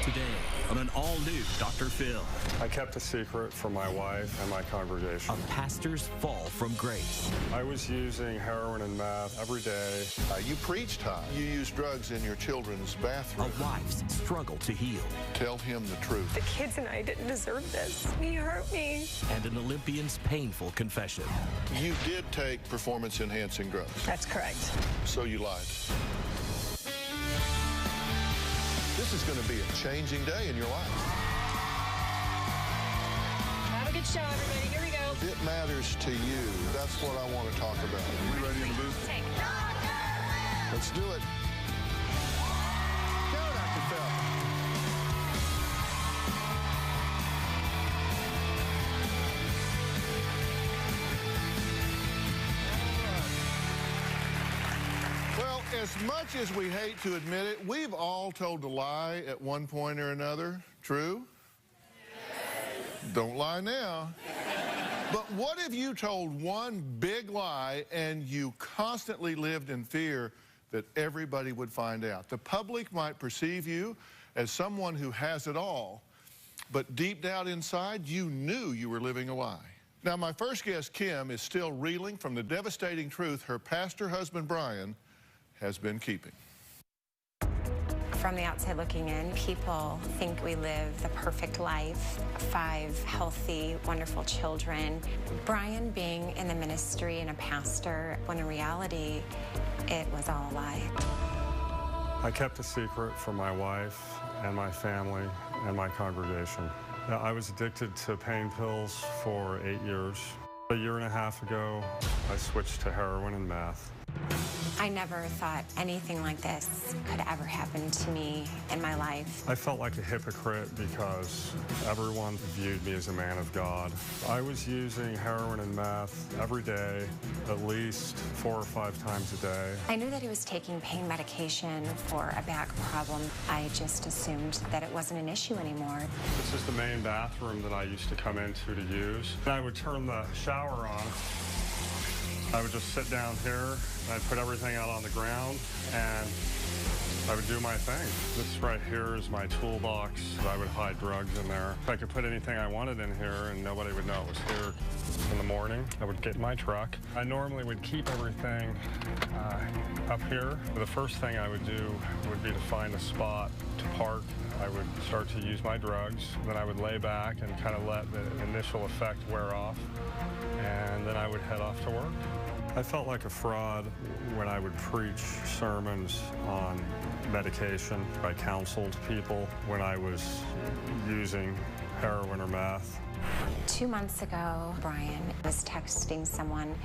Today on an all-new Dr. Phill. I kept a secret from my wife and my congregation. A pastor's fall from grace. I was using heroin and meth every day. You preached high. You used drugs in your children's bathroom. A wife's struggle to heal. Tell him the truth. The kids and I didn't deserve this. He hurt me. And an Olympian's painful confession. You did take performance-enhancing drugs. That's correct. So you lied. This is going to be a changing day in your life. Have a good show, everybody. Here we go. It matters to you. That's what I want to talk about. Are we ready in the booth? Let's do it. Go, Dr. Phill. Well, as much as we hate to admit it, we've all told a lie at one point or another. True? Yes. Don't lie now. But what if you told one big lie and you constantly lived in fear that everybody would find out? The public might perceive you as someone who has it all, but deep down inside, you knew you were living a lie. Now, my first guest, Kim, is still reeling from the devastating truth her pastor husband, Brian, has been keeping. From the outside looking in, people think we live the perfect life, 5 healthy, wonderful children. Brian being in the ministry and a pastor, when in reality, it was all a lie. I kept a secret from my wife and my family and my congregation. I was addicted to pain pills for 8 years. A year and a half ago, I switched to heroin and meth. I never thought anything like this could ever happen to me in my life. I felt like a hypocrite because everyone viewed me as a man of God. I was using heroin and meth every day, at least 4 or 5 times a day. I knew that he was taking pain medication for a back problem. I just assumed that it wasn't an issue anymore. This is the main bathroom that I used to come into to use. And I would turn the shower on. I would just sit down here, and I'd put everything out on the ground, and I would do my thing. This right here is my toolbox. I would hide drugs in there. I could put anything I wanted in here, and nobody would know it was here. In the morning, I would get in my truck. I normally would keep everything up here. The first thing I would do would be to find a spot to park. I would start to use my drugs. Then I would lay back and kind of let the initial effect wear off, and then I would head off to work. I felt like a fraud when I would preach sermons on medication. I counseled people when I was using heroin or meth. 2 months ago, Brian was texting someone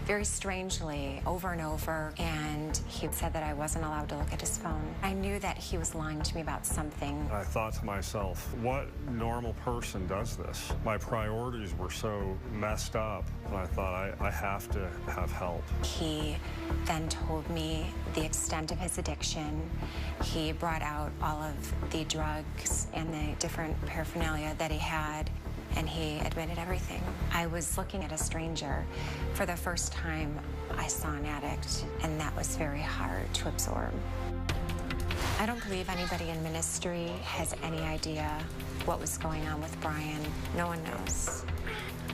very strangely over and over, and he said that I wasn't allowed to look at his phone. I knew that he was lying to me about something. I thought to myself, what normal person does this? My priorities were so messed up, and I thought I have to have help. He then told me the extent of his addiction. He brought out all of the drugs and the different paraphernalia that he had, and he admitted everything. I was looking at a stranger. For the first time, I saw an addict, and that was very hard to absorb. I don't believe anybody in ministry has any idea what was going on with Brian. No one knows.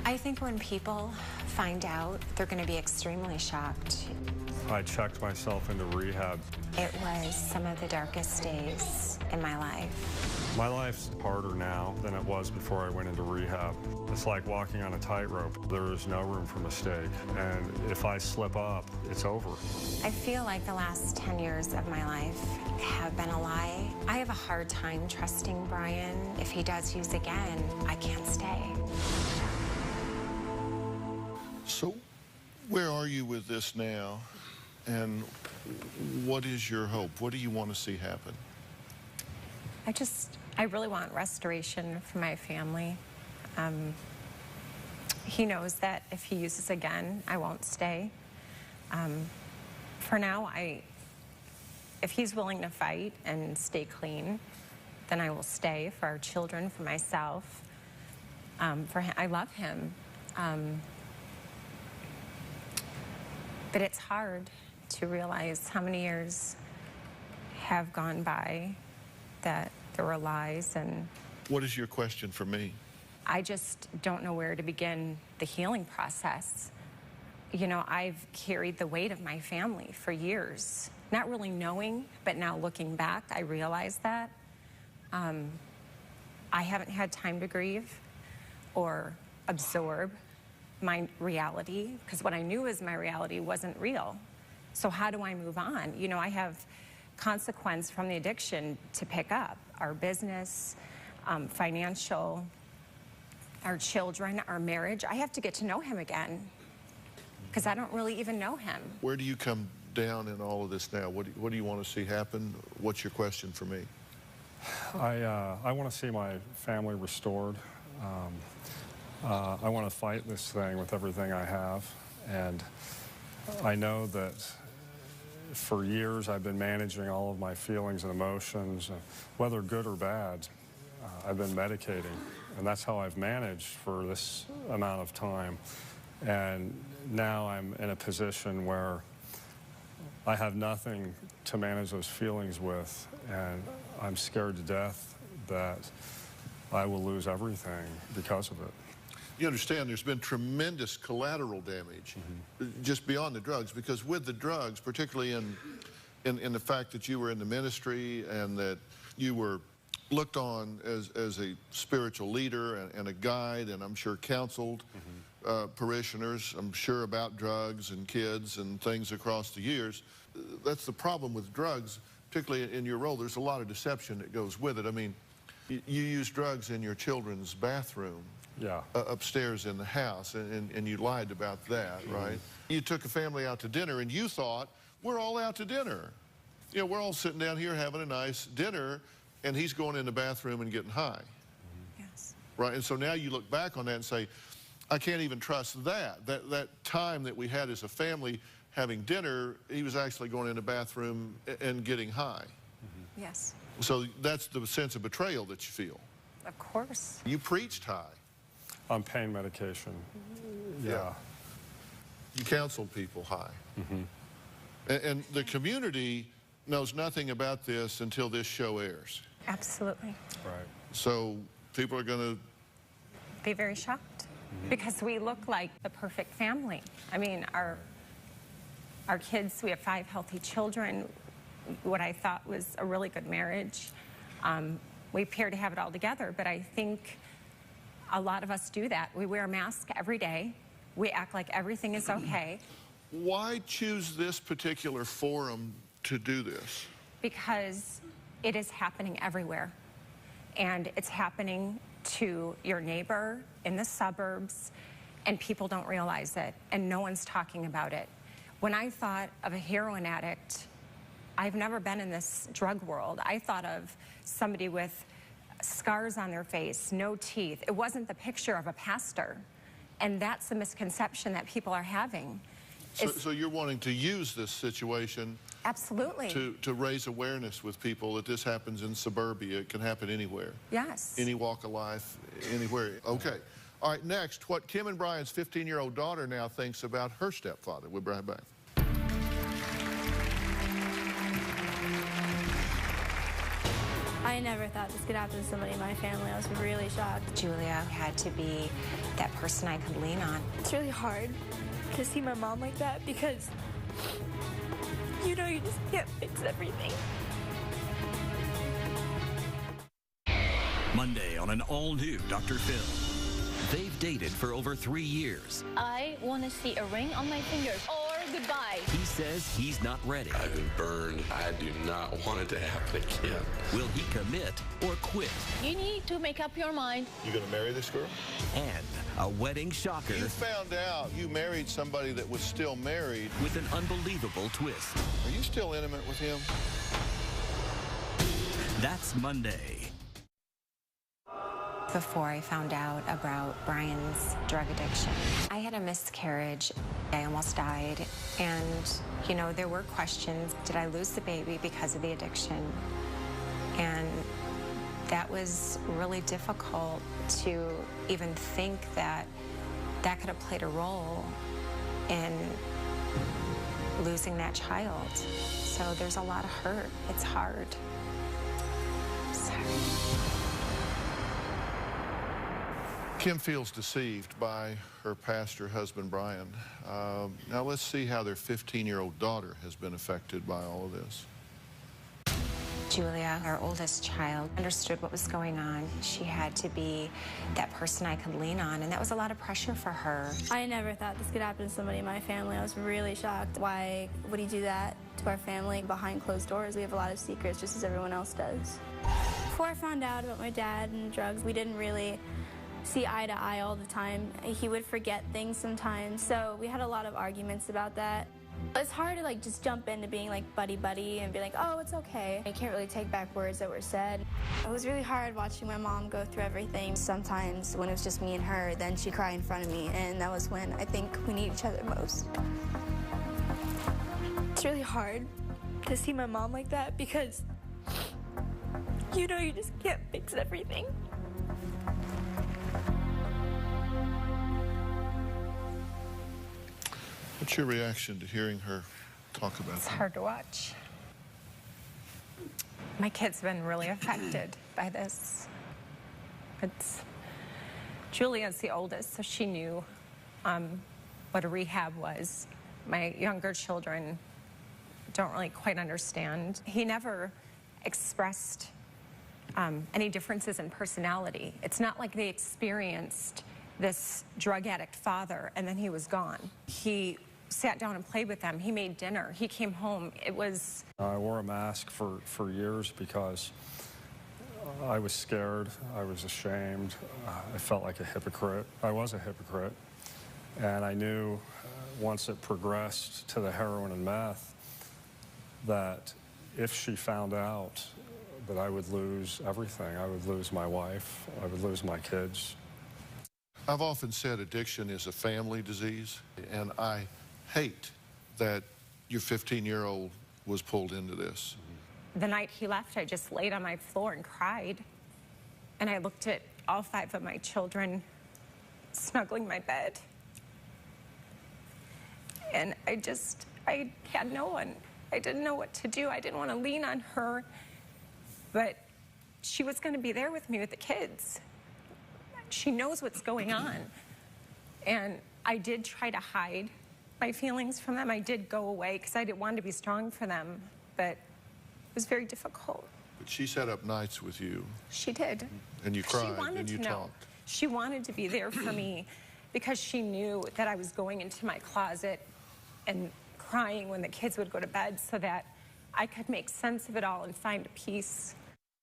I think when people find out, they're going to be extremely shocked. I checked myself into rehab. It was some of the darkest days in my life. My life's harder now than it was before I went into rehab. It's like walking on a tightrope. There is no room for mistake, and if I slip up, it's over. I feel like the last 10 years of my life have been a lie. I have a hard time trusting Brian. If he does use again, I can't stay. So, where are you with this now? And what is your hope? What do you want to see happen? I really want restoration for my family. He knows that if he uses again, I won't stay. For now, if he's willing to fight and stay clean, then I will stay for our children, for myself. For him, I love him. But it's hard to realize how many years have gone by that there were lies, and What is your question for me? I just don't know where to begin the healing process. You know, I've carried the weight of my family for years, not really knowing, but now looking back, I realize that. I haven't had time to grieve or absorb my reality, because what I knew as my reality wasn't real. So how do I move on? You know, I have consequence from the addiction to pick up: our business, financial, our children, our marriage. I have to get to know him again, because I don't really even know him. Where do you come down in all of this now? What do you want to see happen? What's your question for me? I want to see my family restored. I want to fight this thing with everything I have, and I know that for years I've been managing all of my feelings and emotions, whether good or bad. I've been medicating, and that's how I've managed for this amount of time. And now I'm in a position where I have nothing to manage those feelings with, and I'm scared to death that I will lose everything because of it. You understand there's been tremendous collateral damage just beyond the drugs, because with the drugs, particularly in the fact that you were in the ministry and that you were looked on as a spiritual leader and a guide, and I'm sure counseled parishioners, I'm sure, about drugs and kids and things across the years. That's the problem with drugs, particularly in your role. There's a lot of deception that goes with it. I mean, you use drugs in your children's bathroom. Yeah. Upstairs in the house, and you lied about that, right? You took a family out to dinner, and you thought, we're all out to dinner. You know, we're all sitting down here having a nice dinner, and he's going in the bathroom and getting high. Yes. Right, and so now you look back on that and say, I can't even trust that. That time that we had as a family having dinner, he was actually going in the bathroom and getting high. Yes. So that's the sense of betrayal that you feel. Of course. You preached high. On pain medication. Yeah. You counseled people high. And the community knows nothing about this until this show airs. Absolutely. Right. So people are going to Be very shocked, because we look like the perfect family. I mean, our kids, we have 5 healthy children, what I thought was a really good marriage. We appear to have it all together, but I think a lot of us do that. We wear a mask every day. We act like everything is okay. Why choose this particular forum to do this? Because it is happening everywhere. And it's happening to your neighbor in the suburbs, and people don't realize it, and no one's talking about it. When I thought of a heroin addict, I've never been in this drug world. I thought of somebody with scars on their face, no teeth. It wasn't the picture of a pastor. And that's the misconception that people are having. So you're wanting to use this situation Absolutely. to raise awareness with people that this happens in suburbia. It can happen anywhere. Yes. Any walk of life, anywhere. Okay. All right, next, what Kim and Brian's 15-year-old daughter now thinks about her stepfather. We'll be right back. I never thought this could happen to somebody in my family. I was really shocked. Julia had to be that person I could lean on. It's really hard to see my mom like that, because you know you just can't fix everything. Monday on an all-new Dr. Phill. They've dated for over 3 years. I want to see a ring on my fingers or goodbye. He says he's not ready. I've been burned. I do not want it to happen again. Will he commit or quit? You need to make up your mind. You gonna marry this girl? And a wedding shocker You found out you married somebody that was still married. with an unbelievable twist. Are you still intimate with him? That's Monday. Before I found out about Brian's drug addiction, I had a miscarriage. I almost died. And, you know, there were questions. Did I lose the baby because of the addiction? And that was really difficult to even think that that could have played a role in losing that child. So there's a lot of hurt. It's hard. It's hard. Kim feels deceived by her pastor husband, Brian. Now let's see how their 15-year-old daughter has been affected by all of this. Julia, our oldest child, understood what was going on. She had to be that person I could lean on, and that was a lot of pressure for her. I never thought this could happen to somebody in my family. I was really shocked. Why would he do that to our family behind closed doors? We have a lot of secrets, just as everyone else does. Before I found out about my dad and drugs, we didn't really see eye to eye all the time. He would forget things sometimes, so we had a lot of arguments about that. It's hard to just jump into being buddy-buddy and be like, oh, it's okay. I can't really take back words that were said. It was really hard watching my mom go through everything. Sometimes when it was just me and her, then she'd cry in front of me, and that was when I think we need each other most. It's really hard to see my mom like that because, you just can't fix everything. What's your reaction to hearing her talk about It's that? hard to watch. My kid's been really affected by this. Julia's the oldest, so she knew what a rehab was. My younger children don't really quite understand. He never expressed any differences in personality. It's not like they experienced this drug addict father and then he was gone. He sat down and played with them. He made dinner. He came home. It was... I wore a mask for years because I was scared. I was ashamed. I felt like a hypocrite. I was a hypocrite. And I knew once it progressed to the heroin and meth that if she found out that I would lose everything. I would lose my wife. I would lose my kids. I've often said addiction is a family disease, and I hate that your 15-year-old was pulled into this. The night he left, I just laid on my floor and cried. And I looked at all 5 of my children snuggling my bed. And I had no one. I didn't know what to do. I didn't want to lean on her, but she was going to be there with me with the kids. She knows what's going on. And I did try to hide my feelings from them. I did go away because I didn't want to be strong for them, but it was very difficult. But she sat up nights with you. She did. And you cried, she wanted and you to know. talked. She wanted to be there for me because she knew that I was going into my closet and crying when the kids would go to bed so that I could make sense of it all and find peace.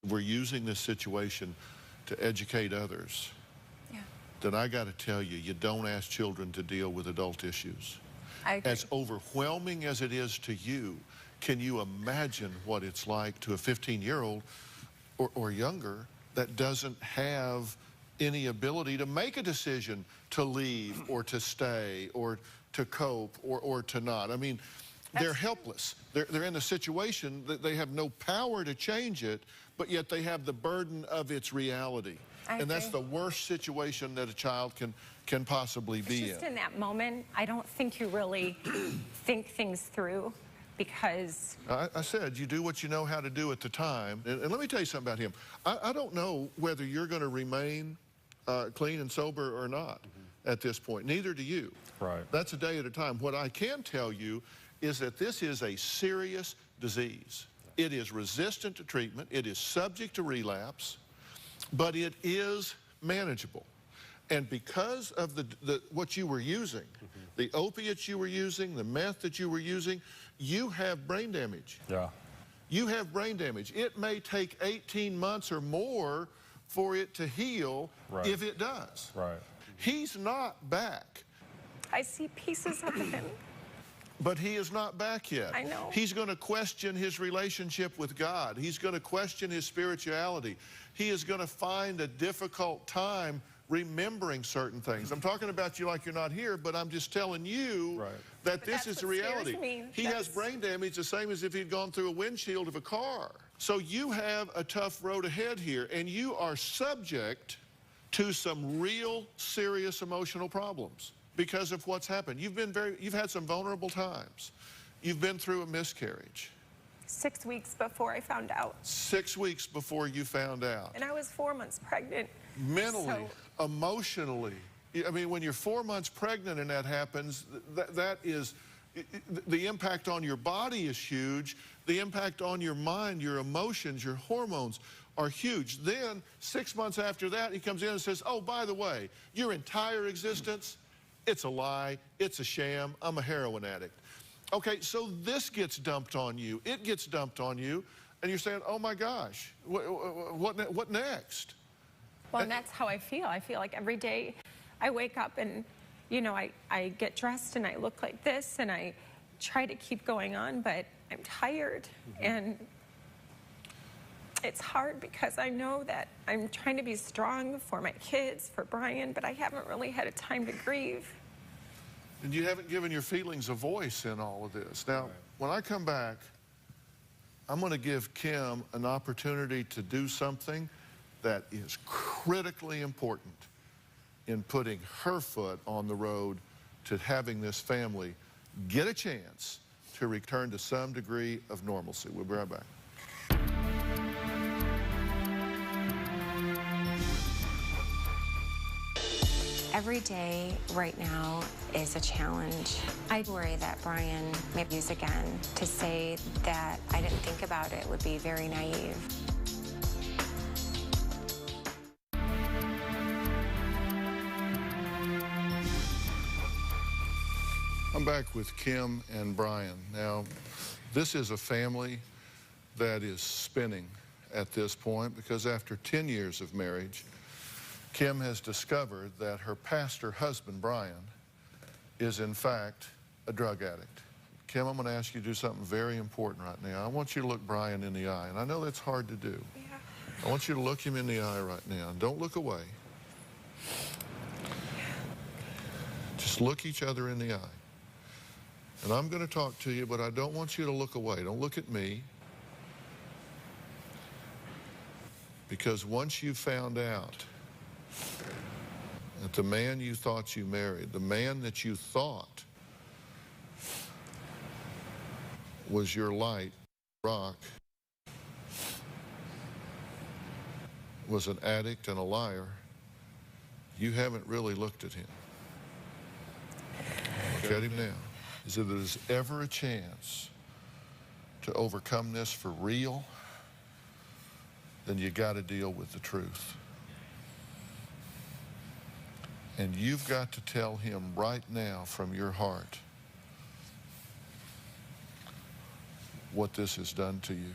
We're using this situation to educate others. Yeah. Then I got to tell you, you don't ask children to deal with adult issues. I agree. As overwhelming as it is to you, can you imagine what it's like to a 15-year-old or younger that doesn't have any ability to make a decision to leave or to stay or to cope or to not? I mean, they're helpless. They're in a situation that they have no power to change it, but yet they have the burden of its reality. And that's the worst situation that a child can possibly be in. Just in that moment, I don't think you really think things through because... I said you do what you know how to do at the time. And let me tell you something about him. I don't know whether you're going to remain clean and sober or not at this point. Neither do you. Right. That's a day at a time. What I can tell you is that this is a serious disease. It is resistant to treatment. It is subject to relapse, but it is manageable. And because of what you were using, the opiates you were using, the meth that you were using, you have brain damage. Yeah. You have brain damage. It may take 18 months or more for it to heal, if it does. Right. He's not back. I see pieces of him. But he is not back yet. I know. He's going to question his relationship with God. He's going to question his spirituality. He is going to find a difficult time remembering certain things. I'm talking about you like you're not here, but I'm just telling you that this is the reality. He has brain damage the same as if he'd gone through a windshield of a car. So you have a tough road ahead here, and you are subject to some real serious emotional problems because of what's happened. You've had some vulnerable times. You've been through a miscarriage. 6 weeks before I found out. 6 weeks before you found out. And I was 4 months pregnant. Mentally, emotionally. I mean, when you're 4 months pregnant and that happens, that is, the impact on your body is huge. The impact on your mind, your emotions, your hormones are huge. Then, 6 months after that, he comes in and says, oh, by the way, your entire existence, it's a lie, it's a sham, I'm a heroin addict. Okay, so this gets dumped on you. It gets dumped on you, and you're saying, oh my gosh, what next? Well, and that's how I feel. I feel like every day I wake up and, you know, I get dressed and I look like this and I try to keep going on, but I'm tired. And it's hard because I know that I'm trying to be strong for my kids, for Brian, but I haven't really had a time to grieve. And you haven't given your feelings a voice in all of this. Now, when I come back, I'm going to give Kim an opportunity to do something that is critically important in putting her foot on the road to having this family get a chance to return to some degree of normalcy. We'll be right back. Every day right now is a challenge. I worry that Brian may use again. To say that I didn't think about it would be very naive. I'm back with Kim and Brian. Now, this is a family that is spinning at this point because after 10 years of marriage, Kim has discovered that her pastor husband, Brian, is in fact a drug addict. Kim, I'm going to ask you to do something very important right now. I want you to look Brian in the eye, and I know that's hard to do. Yeah. I want you to look him in the eye right now. Don't look away. Just look each other in the eye. And I'm going to talk to you, but I don't want you to look away. Don't look at me. Because once you found out that the man you thought you married, the man that you thought was your light, rock, was an addict and a liar, you haven't really looked at him. Look at him now. Is that there's ever a chance to overcome this for real, then you got to deal with the truth. And you've got to tell him right now from your heart what this has done to you.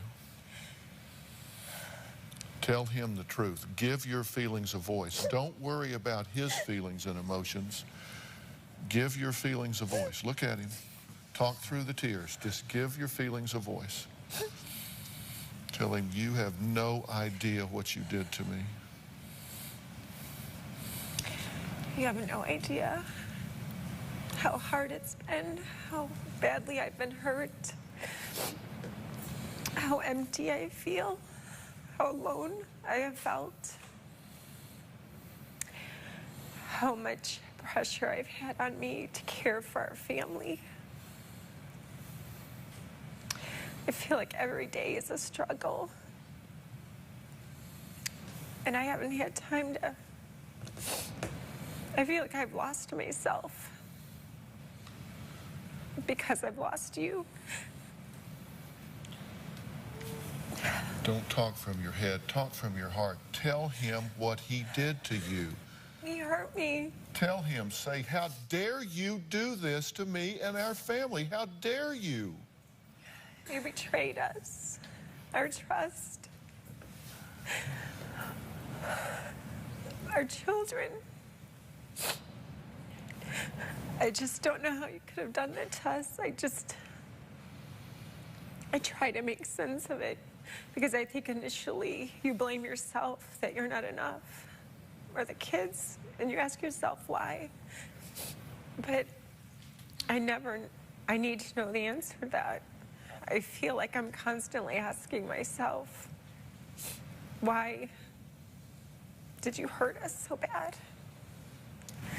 Tell him the truth. Give your feelings a voice. Don't worry about his feelings and emotions. Give your feelings a voice. Look at him. Talk through the tears. Just give your feelings a voice. Tell him you have no idea what you did to me. You have no idea how hard it's been, how badly I've been hurt, how empty I feel, how alone I have felt, how much pressure I've had on me to care for our family. I feel like every day is a struggle. And I haven't had time to... I feel like I've lost myself because I've lost you. Don't talk from your head. Talk from your heart. Tell him what he did to you. He hurt me. Tell him, say, how dare you do this to me and our family? How dare you? He betrayed us, our trust, our children. I just don't know how you could have done that to us. I try to make sense of it because I think initially you blame yourself that you're not enough, or the kids, and you ask yourself why. But I need to know the answer to that. I feel like I'm constantly asking myself, why did you hurt us so bad?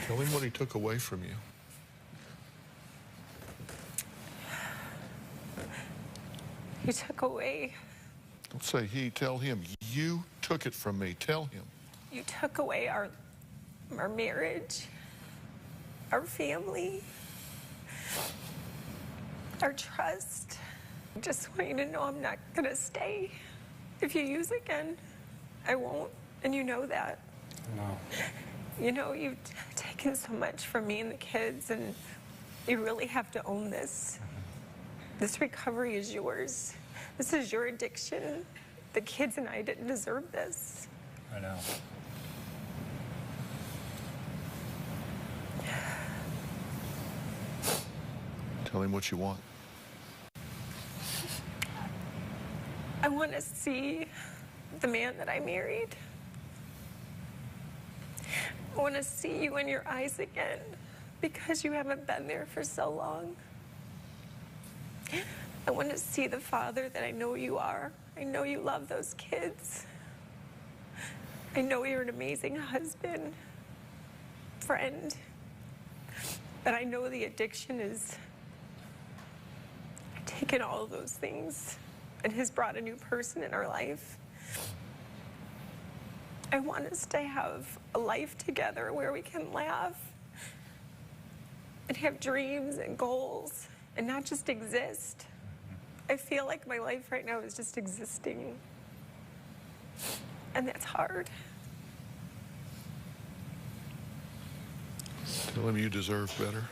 Tell him what he took away from you. You took away. Don't say he, tell him. You took it from me. Tell him. You took away our marriage, our family, our trust. I just want you to know I'm not gonna stay. If you use again, I won't, and you know that. No. You know, you've taken so much from me and the kids, and you really have to own this. This recovery is yours. This is your addiction. The kids and I didn't deserve this. I know. Tell him what you want. I want to see the man that I married. I want to see you in your eyes again because you haven't been there for so long. I want to see the father that I know you are. I know you love those kids. I know you're an amazing husband, friend, but I know the addiction is taken all of those things and has brought a new person in our life. I want us to have a life together where we can laugh and have dreams and goals and not just exist. I feel like my life right now is just existing, and that's hard. Tell him you deserve better.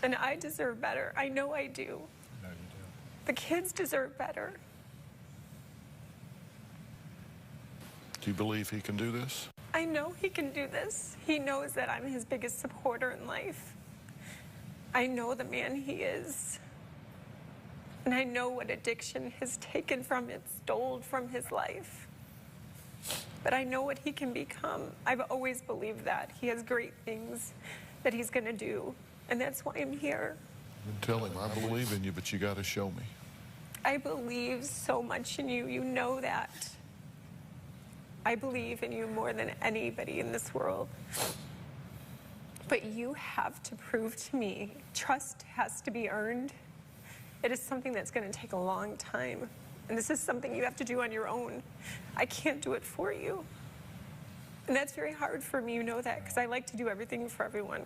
And I deserve better. I know I do. No, you do. The kids deserve better. Do you believe he can do this? I know he can do this. He knows that I'm his biggest supporter in life. I know the man he is. And I know what addiction has taken from it, stole from his life. But I know what he can become. I've always believed that. He has great things that he's going to do. And that's why I'm here. Tell him I believe in you, but you got to show me. I believe so much in you. You know that. I believe in you more than anybody in this world. But you have to prove to me. Trust has to be earned. It is something that's going to take a long time. And this is something you have to do on your own. I can't do it for you. And that's very hard for me, you know that, because I like to do everything for everyone.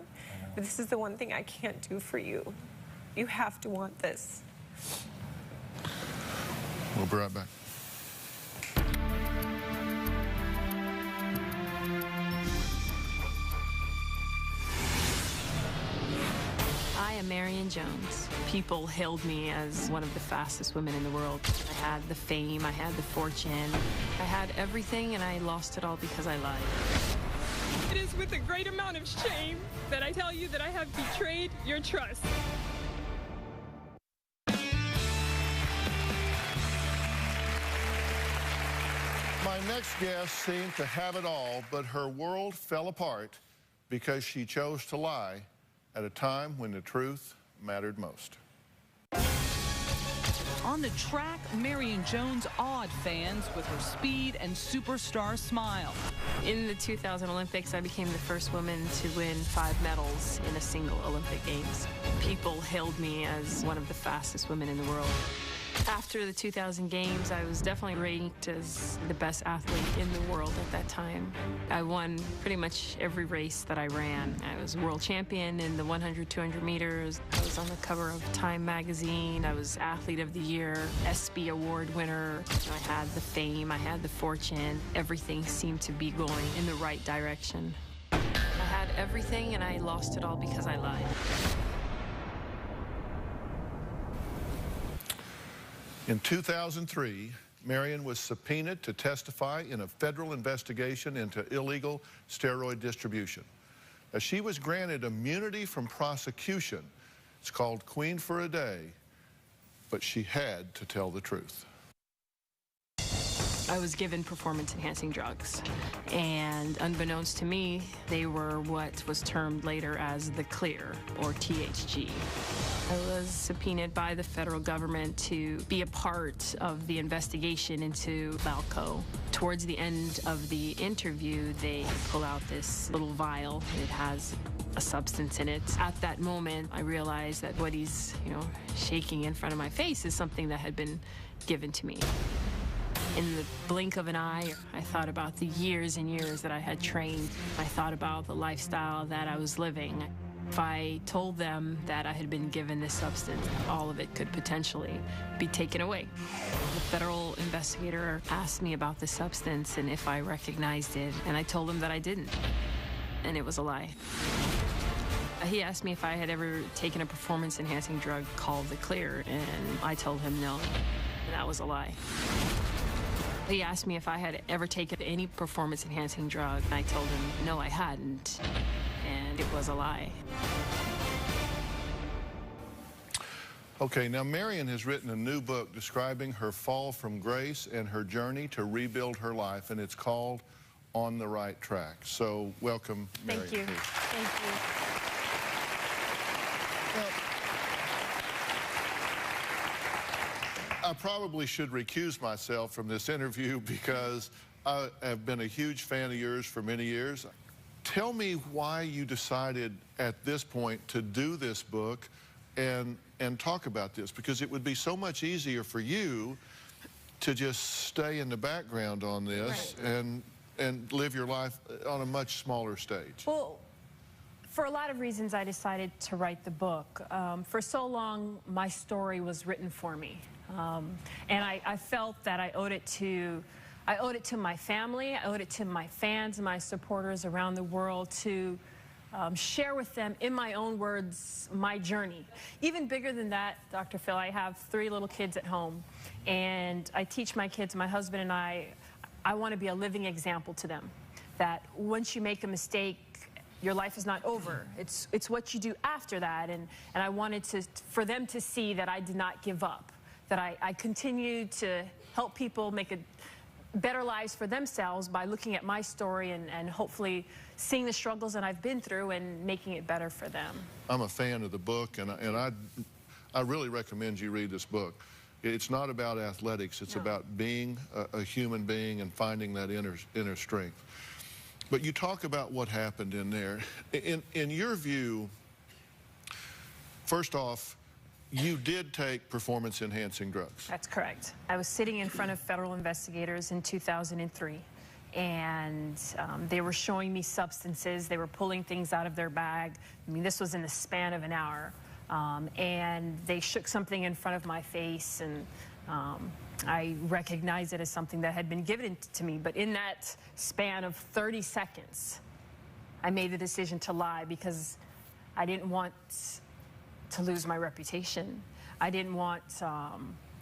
But this is the one thing I can't do for you. You have to want this. We'll be right back. I am Marion Jones. People hailed me as one of the fastest women in the world. I had the fame, I had the fortune, I had everything, and I lost it all because I lied. It is with a great amount of shame that I tell you that I have betrayed your trust. My next guest seemed to have it all, but her world fell apart because she chose to lie at a time when the truth mattered most. On the track, Marion Jones awed fans with her speed and superstar smile. In the 2000 Olympics, I became the first woman to win 5 medals in a single Olympic Games. People hailed me as one of the fastest women in the world. After the 2000 Games, I was definitely ranked as the best athlete in the world at that time. I won pretty much every race that I ran. I was world champion in the 100, 200 meters. I was on the cover of Time magazine. I was Athlete of the Year, ESPY award winner. I had the fame, I had the fortune. Everything seemed to be going in the right direction. I had everything, and I lost it all because I lied. In 2003, Marion was subpoenaed to testify in a federal investigation into illegal steroid distribution. Now, she was granted immunity from prosecution. It's called Queen for a Day, but she had to tell the truth. I was given performance-enhancing drugs, and unbeknownst to me, they were what was termed later as the clear, or THG. I was subpoenaed by the federal government to be a part of the investigation into Balco. Towards the end of the interview, they pull out this little vial. It has a substance in it. At that moment, I realized that what he's, shaking in front of my face is something that had been given to me. In the blink of an eye, I thought about the years and years that I had trained. I thought about the lifestyle that I was living. If I told them that I had been given this substance, all of it could potentially be taken away. The federal investigator asked me about the substance and if I recognized it, and I told him that I didn't, and it was a lie. He asked me if I had ever taken a performance-enhancing drug called the Clear, and I told him no, and that was a lie. He asked me if I had ever taken any performance-enhancing drug, and I told him no, I hadn't, and it was a lie. Okay, now Marion has written a new book describing her fall from grace and her journey to rebuild her life, and it's called On the Right Track. So welcome, Marion. Thank you. Please. Thank you. I probably should recuse myself from this interview because I have been a huge fan of yours for many years. Tell me why you decided at this point to do this book and talk about this, because it would be so much easier for you to just stay in the background on this, right, and live your life on a much smaller stage. Well, for a lot of reasons, I decided to write the book. For so long, my story was written for me. And I felt that I owed it to my family, I owed it to my fans, my supporters around the world to share with them, in my own words, my journey. Even bigger than that, Dr. Phill, I have 3 little kids at home, and I teach my kids, my husband and I want to be a living example to them, that once you make a mistake, your life is not over. It's what you do after that, and I wanted for them to see that I did not give up, that I continued to help people make better lives for themselves by looking at my story and hopefully seeing the struggles that I've been through and making it better for them. I'm a fan of the book, and I really recommend you read this book. It's not about athletics, it's about being a human being and finding that inner strength. But you talk about what happened in there. In your view, first off, you did take performance-enhancing drugs. That's correct. I was sitting in front of federal investigators in 2003, and they were showing me substances. They were pulling things out of their bag. I mean, this was in the span of an hour. And they shook something in front of my face, and I recognized it as something that had been given to me. But in that span of 30 seconds, I made the decision to lie because I didn't want to lose my reputation. I didn't want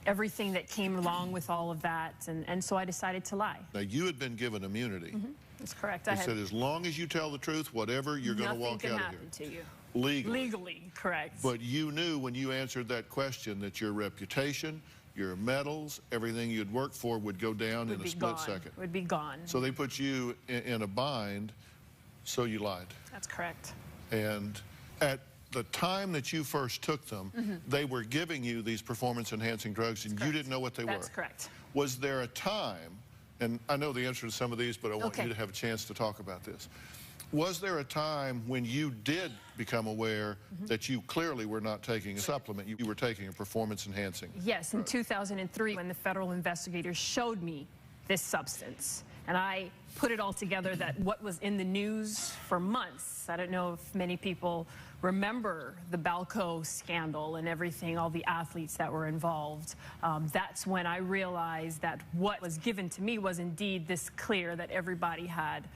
everything that came along with all of that, and so I decided to lie. Now, you had been given immunity. Mm-hmm. That's correct. They said as long as you tell the truth, whatever, you're going to walk out of here. Nothing can happen to you. Legally, correct. But you knew when you answered that question that your reputation, your medals, everything you'd worked for would go down in a split second. Would be gone. So they put you in a bind, so you lied. That's correct. And at the time that you first took them, they were giving you these performance-enhancing drugs, and you didn't know what they were. That's correct. Was there a time, and I know the answer to some of these, but I want you to have a chance to talk about this. Was there a time when you did become aware that you clearly were not taking a supplement, you were taking a performance-enhancing? Yes, in 2003, when the federal investigators showed me this substance, and I put it all together that what was in the news for months. I don't know if many people remember the Balco scandal and everything, all the athletes that were involved. That's when I realized that what was given to me was indeed this Clear that everybody had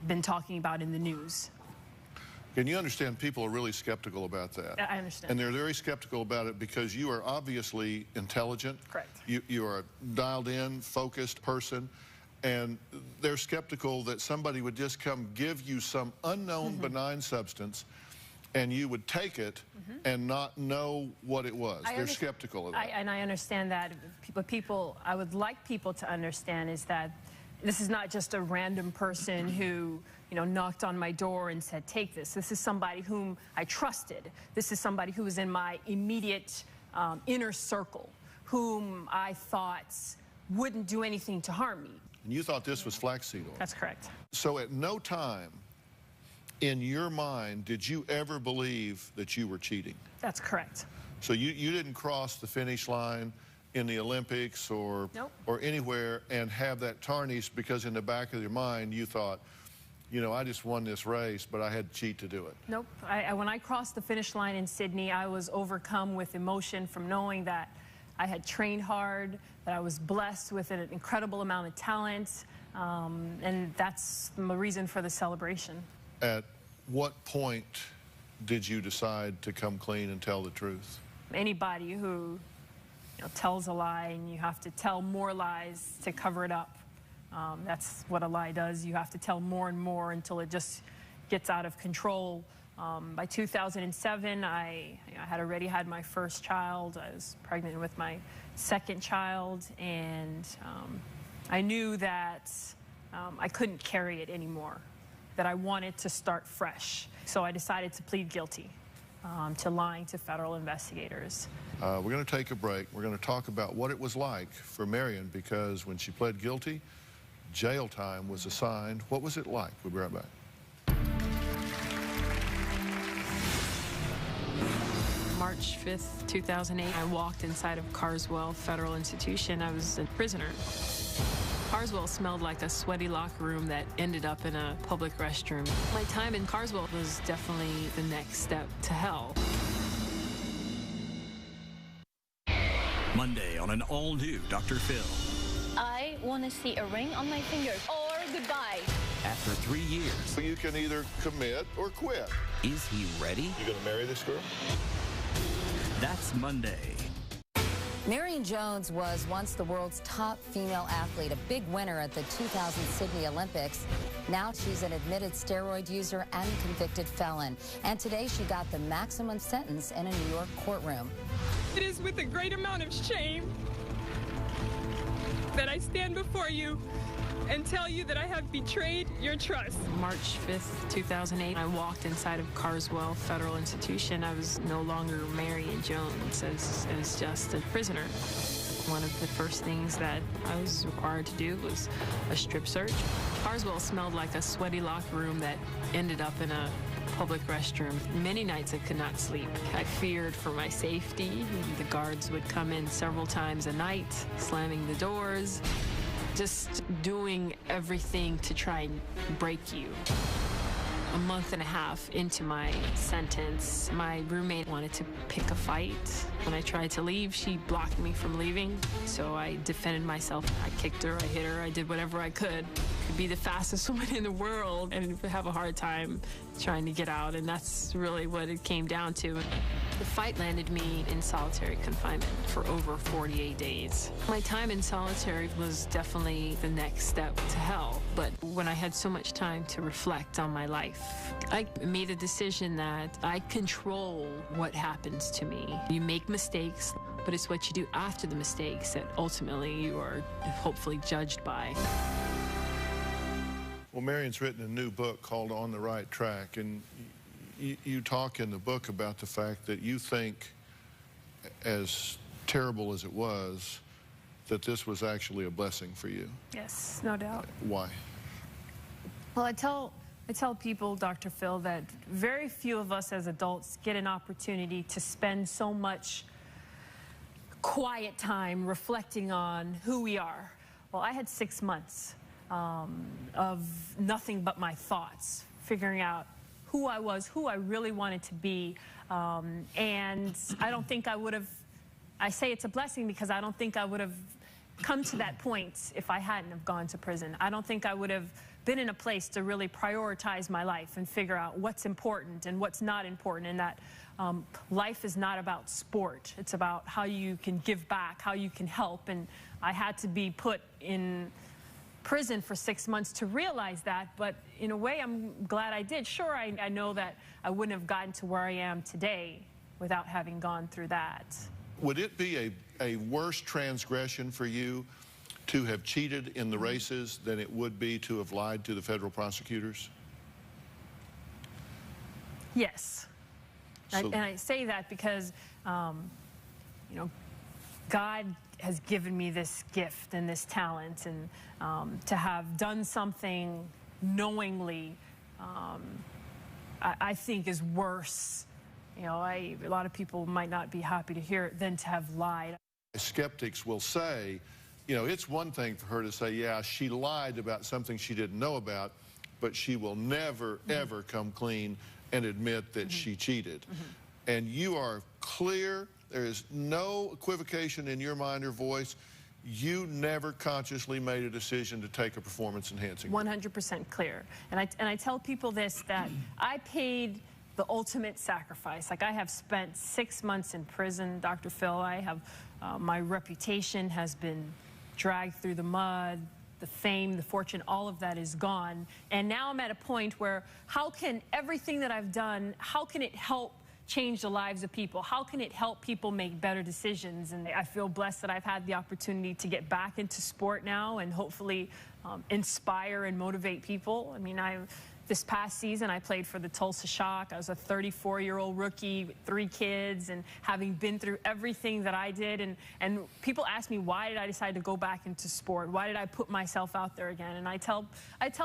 been talking about in the news. And you understand people are really skeptical about that. I understand. And they're very skeptical about it because you are obviously intelligent. Correct. You are a dialed-in, focused person. And they're skeptical that somebody would just come give you some unknown benign substance and you would take it and not know what it was. They're skeptical of that. And I understand that. But I would like people to understand is that this is not just a random person who, knocked on my door and said, take this. This is somebody whom I trusted. This is somebody who was in my immediate inner circle, whom I thought wouldn't do anything to harm me. And you thought this was flaxseed oil? That's correct. So at no time In your mind, did you ever believe that you were cheating? That's correct. So you didn't cross the finish line in the Olympics or anywhere and have that tarnished because in the back of your mind you thought, you know, I just won this race, but I had to cheat to do it. Nope. When I crossed the finish line in Sydney, I was overcome with emotion from knowing that I had trained hard, that I was blessed with an incredible amount of talent, and that's the reason for the celebration. At what point did you decide to come clean and tell the truth? Anybody who tells a lie and you have to tell more lies to cover it up. That's what a lie does. You have to tell more and more until it just gets out of control. By 2007, I had already had my first child. I was pregnant with my second child, and I knew that I couldn't carry it anymore, that I wanted to start fresh. So I decided to plead guilty to lying to federal investigators. We're going to take a break. We're going to talk about what it was like for Marion, because when she pled guilty, jail time was assigned. What was it like? We'll be right back. March 5th, 2008, I walked inside of Carswell Federal Institution. I was a prisoner. Carswell smelled like a sweaty locker room that ended up in a public restroom. My time in Carswell was definitely the next step to hell. Monday on an all-new Dr. Phill. I want to see a ring on my fingers or goodbye. After 3 years, You can either commit or quit. is he ready? You going to marry this girl? That's Monday. Marion Jones was once the world's top female athlete, a big winner at the 2000 Sydney Olympics. Now she's an admitted steroid user and convicted felon. And today she got the maximum sentence in a New York courtroom. It is with a great amount of shame that I stand before you and tell you that I have betrayed your trust. March 5th, 2008, I walked inside of Carswell Federal Institution. I was no longer Marion Jones as just a prisoner. One of the first things that I was required to do was a strip search. Carswell smelled like a sweaty locker room that ended up in a public restroom. Many nights I could not sleep. I feared for my safety. The guards would come in several times a night, slamming the doors, just doing everything to try and break you. A month and a half into my sentence, my roommate wanted to pick a fight. When I tried to leave, she blocked me from leaving. So I defended myself. I kicked her, I hit her, I did whatever I could. Could be the fastest woman in the world and have a hard time trying to get out, and that's really what it came down to. The fight landed me in solitary confinement for over 48 days. My time in solitary was definitely the next step to hell, but when I had so much time to reflect on my life, I made a decision that I control what happens to me. You make mistakes, but it's what you do after the mistakes that ultimately you are hopefully judged by. Well, Marion's written a new book called On the Right Track, and you talk in the book about the fact that you think, as terrible as it was, that this was actually a blessing for you. Yes, no doubt. Why? Well, I tell people, Dr. Phill, that very few of us as adults get an opportunity to spend so much quiet time reflecting on who we are. Well, I had 6 months of nothing but my thoughts, figuring out who I was, who I really wanted to be, and I don't think I would have, I say it's a blessing because I don't think I would have come to that point if I hadn't have gone to prison. I don't think I would have been in a place to really prioritize my life and figure out what's important and what's not important, and that life is not about sport. It's about how you can give back, how you can help, and I had to be put in prison for 6 months to realize that, but in a way I'm glad I did. Sure, I know that I wouldn't have gotten to where I am today without having gone through that. Would it be a worse transgression for you to have cheated in the races than it would be to have lied to the federal prosecutors? Yes. And I say that because, you know, God has given me this gift and this talent, and to have done something knowingly I think is worse. You know, a lot of people might not be happy to hear it than to have lied. Skeptics will say, you know, it's one thing for her to say, yeah, she lied about something she didn't know about, but she will never, ever come clean and admit that she cheated. And you are clear. There is no equivocation in your mind or voice. You never consciously made a decision to take a performance-enhancing drug. 100% clear. And I tell people this, that I paid the ultimate sacrifice. Like, I have spent 6 months in prison, Dr. Phill. I have, my reputation has been dragged through the mud. The fame, the fortune, all of that is gone. And now I'm at a point where how can everything that I've done, how can it help change the lives of people? How can it help people make better decisions? And I feel blessed that I've had the opportunity to get back into sport now and hopefully inspire and motivate people. I mean, this past season, I played for the Tulsa Shock. I was a 34-year-old rookie with 3 kids, and having been through everything that I did, and people ask me, why did I decide to go back into sport? Why did I put myself out there again? And I tell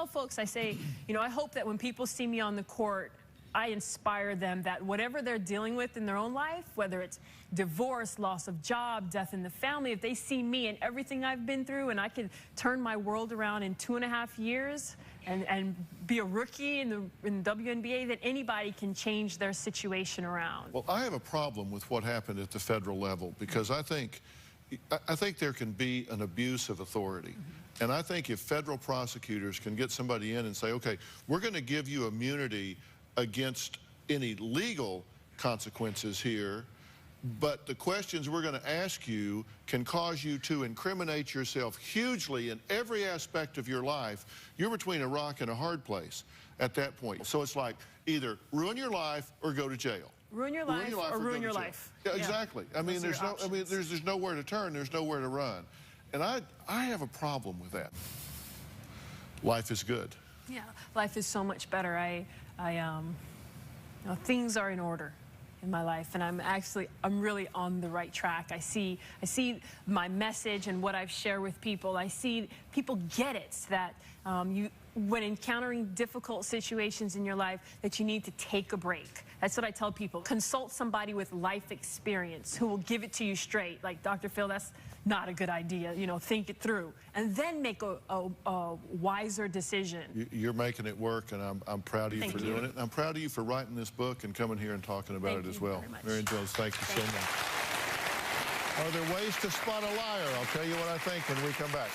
folks, I say, you know, I hope that when people see me on the court, I inspire them that whatever they're dealing with in their own life, whether it's divorce, loss of job, death in the family, if they see me and everything I've been through and I can turn my world around in 2.5 years and be a rookie in the WNBA, that anybody can change their situation around. Well, I have a problem with what happened at the federal level because I think there can be an abuse of authority. And I think if federal prosecutors can get somebody in and say, okay, we're going to give you immunity against any legal consequences here, but the questions we're going to ask you can cause you to incriminate yourself hugely in every aspect of your life, you're between a rock and a hard place at that point. So it's like either ruin your life or go to jail. Ruin your life or ruin your life. Yeah, exactly. I mean, there's nowhere to turn, there's nowhere to run. And I have a problem with that. Life is good. Yeah, life is so much better. You know, things are in order in my life, and I'm really on the right track. I see my message and what I've shared with people. I see people get it, that when encountering difficult situations in your life, that you need to take a break. That's what I tell people. Consult somebody with life experience who will give it to you straight. Like, Dr. Phill, that's not a good idea. You know, think it through. And then make a wiser decision. You're making it work, and I'm proud of you for doing it. And I'm proud of you for writing this book and coming here and talking about it as well. Marion Jones, thank you so much. Are there ways to spot a liar? I'll tell you what I think when we come back.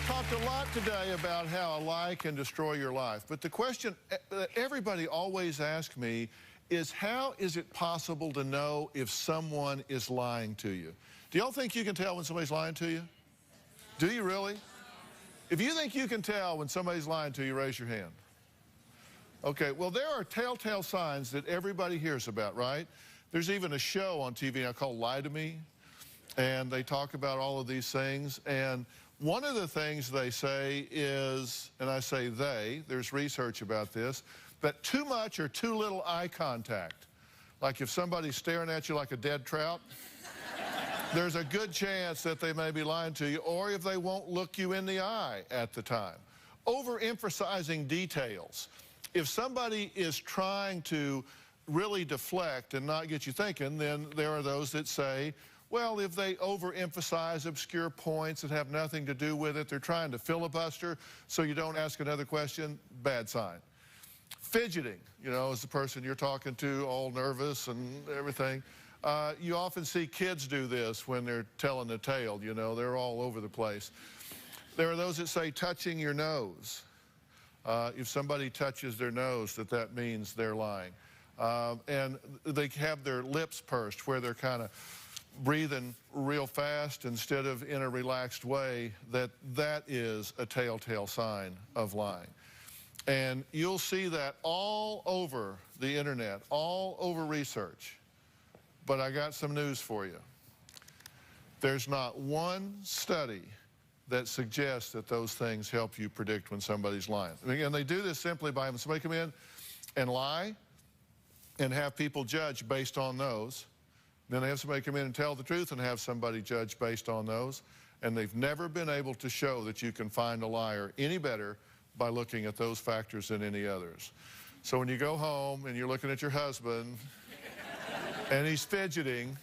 Talked a lot today about how a lie can destroy your life. But the question that everybody always asks me is, how is it possible to know if someone is lying to you? Do y'all think you can tell when somebody's lying to you? Do you really? If you think you can tell when somebody's lying to you, raise your hand. Okay, well, there are telltale signs that everybody hears about, right? There's even a show on TV now called Lie to Me, and they talk about all of these things. And one of the things they say is, and I say there's research about this, that too much or too little eye contact, like if somebody's staring at you like a dead trout, there's a good chance that they may be lying to you, or if they won't look you in the eye at the time. Overemphasizing details. If somebody is trying to really deflect and not get you thinking, then there are those that say, well, if they overemphasize obscure points that have nothing to do with it, they're trying to filibuster so you don't ask another question, bad sign. Fidgeting, you know, as the person you're talking to, all nervous and everything. You often see kids do this when they're telling a tale, you know, they're all over the place. There are those that say touching your nose. If somebody touches their nose, that means they're lying. And they have their lips pursed where they're kind of breathing real fast instead of in a relaxed way, that is a telltale sign of lying. And you'll see that all over the internet, all over research. But I got some news for you. There's not one study that suggests that those things help you predict when somebody's lying. And they do this simply by having somebody come in and lie and have people judge based on those. Then they have somebody come in and tell the truth and have somebody judge based on those. And they've never been able to show that you can find a liar any better by looking at those factors than any others. So when you go home and you're looking at your husband and he's fidgeting,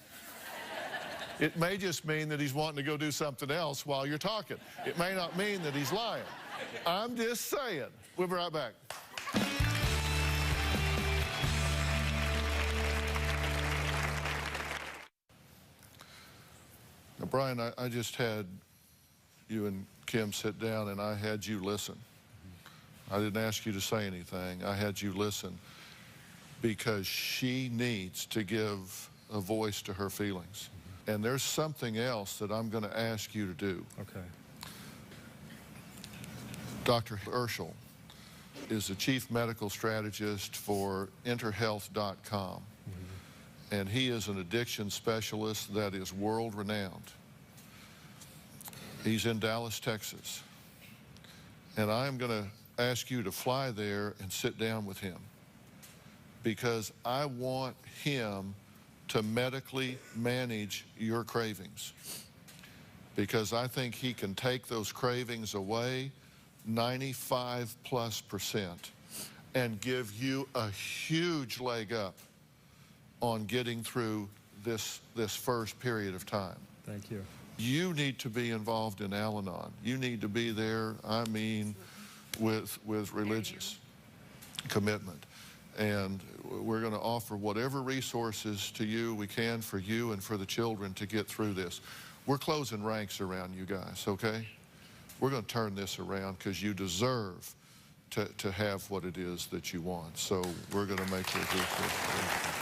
it may just mean that he's wanting to go do something else while you're talking. It may not mean that he's lying. I'm just saying. We'll be right back. Now, Brian, I just had you and Kim sit down and I had you listen. I didn't ask you to say anything. I had you listen because she needs to give a voice to her feelings. And there's something else that I'm going to ask you to do. Okay. Dr. Urschel is the chief medical strategist for interhealth.com. And he is an addiction specialist that is world-renowned. He's in Dallas, Texas. And I'm going to ask you to fly there and sit down with him because I want him to medically manage your cravings because I think he can take those cravings away 95+% and give you a huge leg up on getting through this first period of time. Thank you. You need to be involved in Al-Anon. You need to be there, I mean, with religious commitment. And we're going to offer whatever resources to you we can for you and for the children to get through this. We're closing ranks around you guys, okay? We're going to turn this around because you deserve to have what it is that you want. So we're going to make those resources.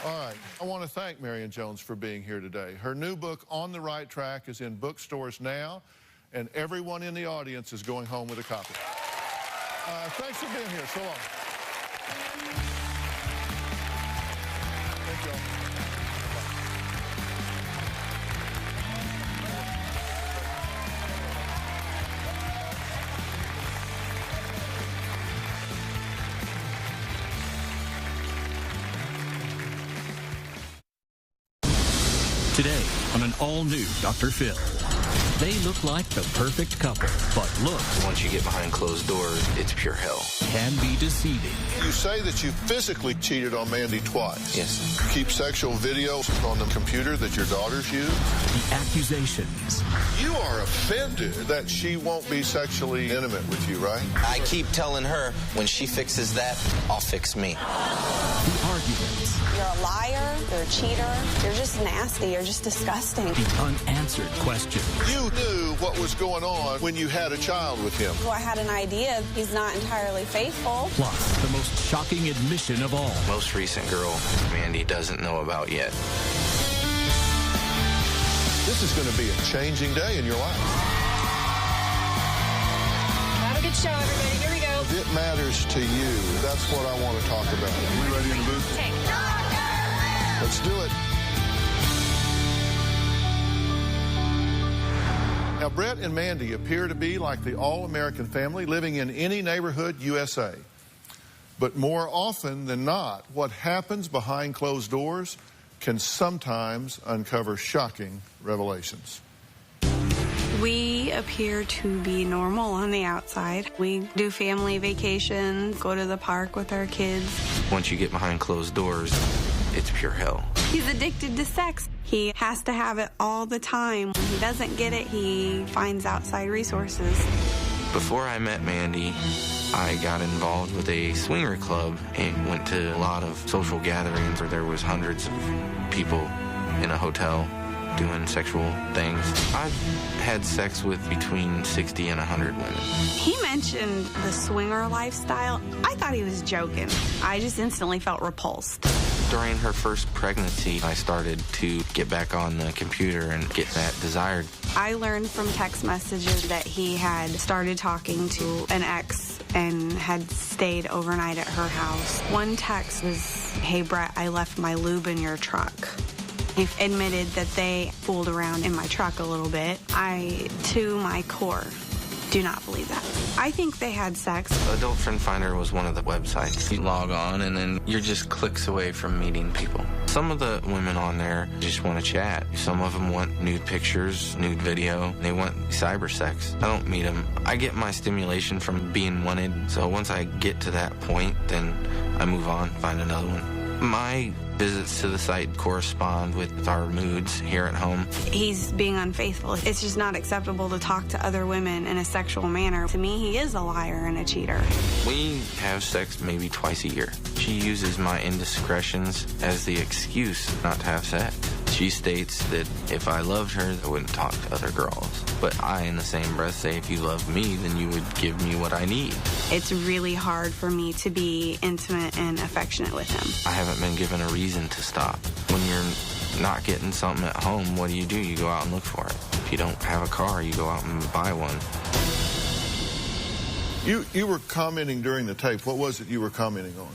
All right, I want to thank Marion Jones for being here today. Her new book, On the Right Track, is in bookstores now, and everyone in the audience is going home with a copy. Thanks for being here. So long. Thank you all. Today on an all-new Dr. Phill. They look like the perfect couple, but look, once you get behind closed doors, it's pure hell. Can be deceiving. You say that you physically cheated on Mandy twice. Yes. Keep sexual videos on the computer that your daughters use. The accusations. You are offended that she won't be sexually intimate with you, right? I keep telling her when she fixes that, I'll fix me. The arguments. You're a liar, you're a cheater, you're just nasty, you're just disgusting. The unanswered questions. You knew what was going on when you had a child with him. Well, I had an idea he's not entirely faithful. Plus, the most shocking admission of all. Most recent girl, Mandy doesn't know about yet. This is going to be a changing day in your life. Have a good show, everybody. Here we go. It matters to you. That's what I want to talk about. Are we ready in the booth? Let's do it. Now, Brett and Mandy appear to be like the all-American family living in any neighborhood USA. But more often than not, what happens behind closed doors can sometimes uncover shocking revelations. We appear to be normal on the outside. We do family vacations, go to the park with our kids. Once you get behind closed doors, it's pure hell. He's addicted to sex. He has to have it all the time. When he doesn't get it, he finds outside resources. Before I met Mandy, I got involved with a swinger club and went to a lot of social gatherings where there was hundreds of people in a hotel doing sexual things. I've had sex with between 60 and 100 women. He mentioned the swinger lifestyle. I thought he was joking. I just instantly felt repulsed. During her first pregnancy, I started to get back on the computer and get that desired. I learned from text messages that he had started talking to an ex and had stayed overnight at her house. One text was, "Hey Brett, I left my lube in your truck." He admitted that they fooled around in my truck a little bit. I, to my core, do not believe that. I think they had sex. Adult Friend Finder was one of the websites. You log on and then you're just clicks away from meeting people. Some of the women on there just want to chat. Some of them want nude pictures, nude video. They want cyber sex. I don't meet them. I get my stimulation from being wanted. So once I get to that point, then I move on, find another one. My visits to the site correspond with our moods here at home. He's being unfaithful. It's just not acceptable to talk to other women in a sexual manner. To me, he is a liar and a cheater. We have sex maybe twice a year. She uses my indiscretions as the excuse not to have sex. She states that if I loved her, I wouldn't talk to other girls. But I, in the same breath, say if you loved me, then you would give me what I need. It's really hard for me to be intimate and affectionate with him. I haven't been given a reason to stop. When you're not getting something at home, what do? You go out and look for it. If you don't have a car, you go out and buy one. You were commenting during the tape. What was it you were commenting on?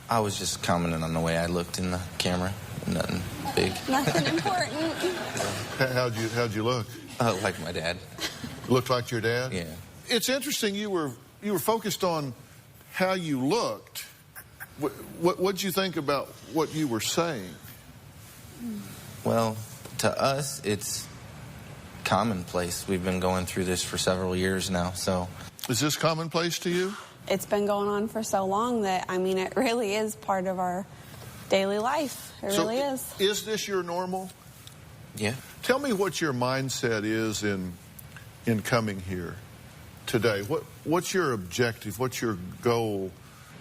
I was just commenting on the way I looked in the camera. Nothing big. Nothing important. How'd you look? Like my dad. Looked like your dad? Yeah. It's interesting you were focused on how you looked. What'd you think about what you were saying? Well, to us, it's commonplace. We've been going through this for several years now, so. Is this commonplace to you? It's been going on for so long that, I mean, it really is part of our daily life. It really is. Is this your normal? Yeah. Tell me what your mindset is in coming here today. What's your objective? What's your goal?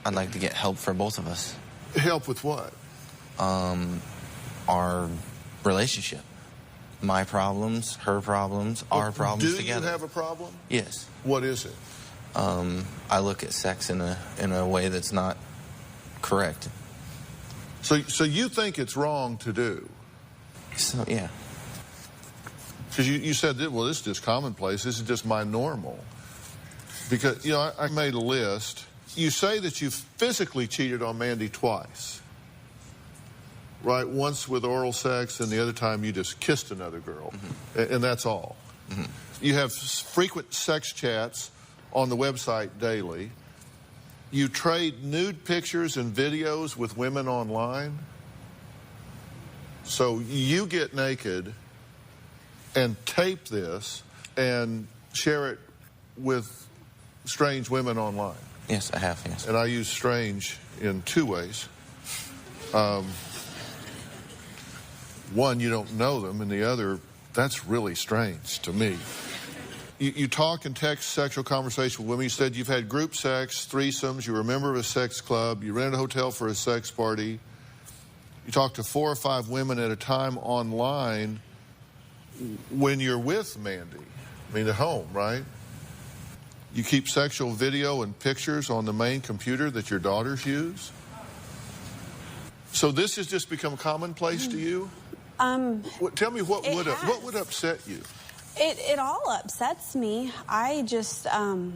I'd like to get help for both of us. Help with what? Our relationship. My problems, her problems, our problems together. Do you have a problem? Yes. What is it? I look at sex in a way that's not correct. So you think it's wrong to do? So, yeah. Because you said, well, this is just commonplace. This is just my normal. Because, you know, I made a list. You say that you physically cheated on Mandy twice, right? Once with oral sex, and the other time you just kissed another girl. Mm-hmm. And that's all. Mm-hmm. You have frequent sex chats on the website daily. You trade nude pictures and videos with women online. So you get naked and tape this and share it with strange women online. Yes, I have, yes. And I use strange in two ways. One, you don't know them, and the other, that's really strange to me. You talk and text sexual conversation with women. You said you've had group sex, threesomes, you're a member of a sex club, you rented a hotel for a sex party. You talk to 4 or 5 women at a time online when you're with Mandy. I mean, at home, right? You keep sexual video and pictures on the main computer that your daughters use. So this has just become commonplace to you? Tell me what would upset you? It all upsets me. I just, well,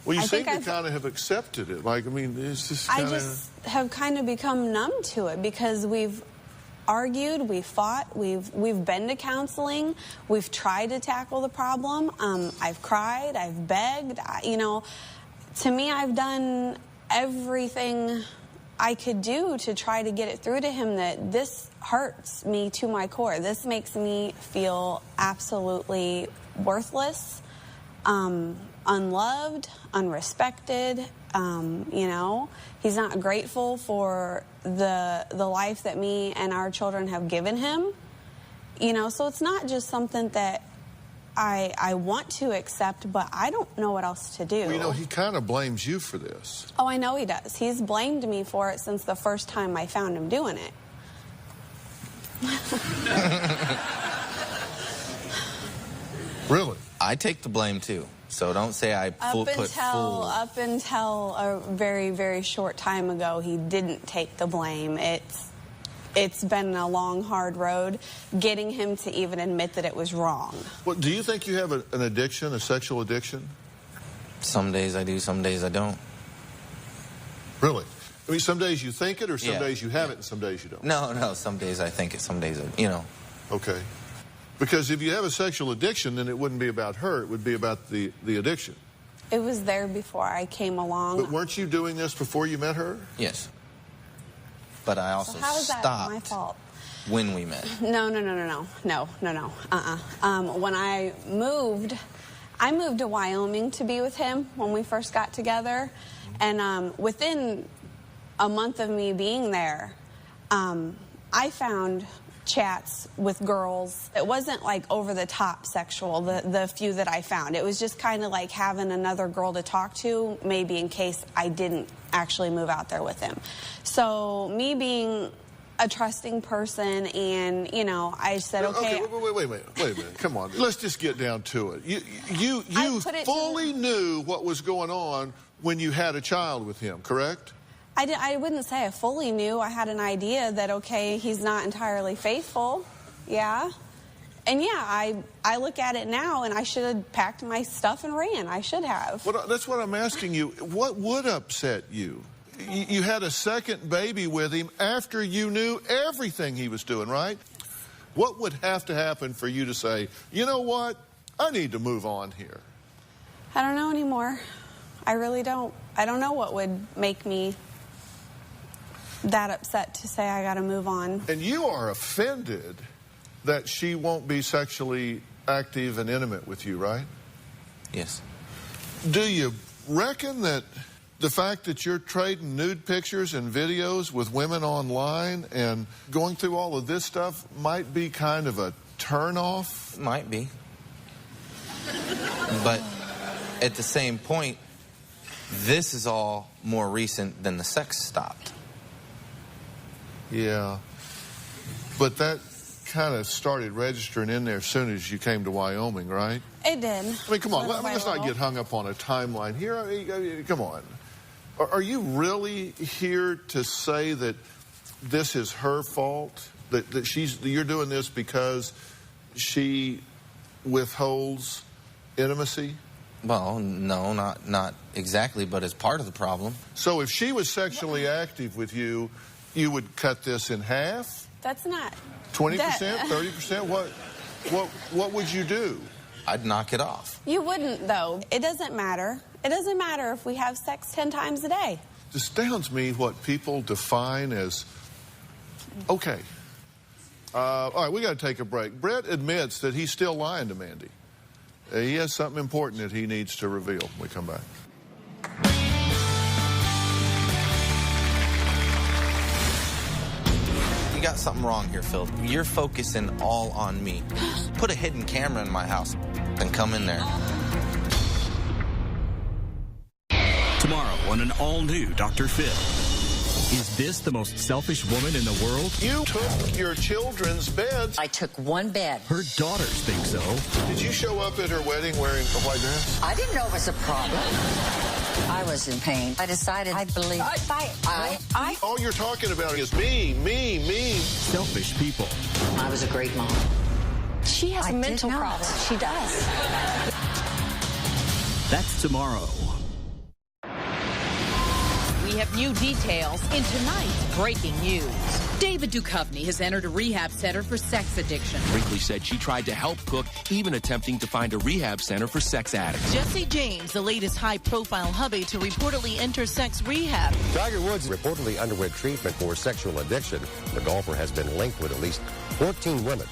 you seem to kind of have accepted it. Like, I mean, it's just kind of... I just have kind of become numb to it because we've argued, we've fought, we've been to counseling, we've tried to tackle the problem. I've cried, I've begged. You know, to me, I've done everything I could do to try to get it through to him that this hurts me to my core. This makes me feel absolutely worthless, unloved, unrespected. You know, he's not grateful for the life that me and our children have given him. You know, so it's not just something that I want to accept, but I don't know what else to do. Well, you know, he kind of blames you for this. Oh, I know he does. He's blamed me for it since the first time I found him doing it. Really? I take the blame, too. So don't say I put full... Up until a very, very short time ago, he didn't take the blame. It's been a long, hard road getting him to even admit that it was wrong. Well, do you think you have an addiction, a sexual addiction? Some days I do, some days I don't. Really? I mean, some days you think it, or some days you have it, and some days you don't? No, some days I think it, some days you know. Okay. Because if you have a sexual addiction, then it wouldn't be about her. It would be about the addiction. It was there before I came along. But weren't you doing this before you met her? Yes. But I also So how is that stopped my fault? when we met. No. When I moved to Wyoming to be with him when we first got together. And within a month of me being there, I found chats with girls. It wasn't like over the top sexual, the few that I found. It was just kind of like having another girl to talk to, maybe in case I didn't actually move out there with him. So me being a trusting person, and you know, I said, okay. Wait a minute. Come on. Let's just get down to it. You fully knew what was going on when you had a child with him, correct? I wouldn't say I fully knew. I had an idea that, okay, he's not entirely faithful. Yeah. And yeah, I look at it now, and I should have packed my stuff and ran. I should have. Well, that's what I'm asking you. What would upset you? You had a second baby with him after you knew everything he was doing, right? What would have to happen for you to say, you know what, I need to move on here? I don't know anymore. I really don't. I don't know what would make me that upset to say I got to move on. And you are offended that she won't be sexually active and intimate with you, right? Yes. Do you reckon that the fact that you're trading nude pictures and videos with women online and going through all of this stuff might be kind of a turn-off? Might be. But at the same point, this is all more recent than the sex stopped. Yeah. But that kind of started registering in there as soon as you came to Wyoming, right? It did. I mean, come on. Let's not get hung up on a timeline here. I mean, come on. Are you really here to say that this is her fault? That you're doing this because she withholds intimacy? Well, no, not exactly, but as part of the problem. So if she was sexually active with you, you would cut this in half? That's not 20%, 30%? What would you do? I'd knock it off. You wouldn't, though. It doesn't matter. It doesn't matter if we have sex 10 times a day. It astounds me what people define as okay. All right, we got to take a break. Brett admits that he's still lying to Mandy. He has something important that he needs to reveal when we come back. You got something wrong here, Phil. You're focusing all on me. Put a hidden camera in my house and come in there. Tomorrow on an all-new Dr. Phill. Is this the most selfish woman in the world? You took your children's beds. I took one bed. Her daughters think so. Did you show up at her wedding wearing a white dress? I didn't know it was a problem. I was in pain. I decided I believe. All you're talking about is me. Selfish people. I was a great mom. She has a mental problem. She does. That's tomorrow. We have new details in tonight's breaking news. David Duchovny has entered a rehab center for sex addiction. Brinkley said she tried to help Cook, even attempting to find a rehab center for sex addicts. Jesse James, the latest high-profile hubby to reportedly enter sex rehab. Tiger Woods reportedly underwent treatment for sexual addiction. The golfer has been linked with at least 14 women.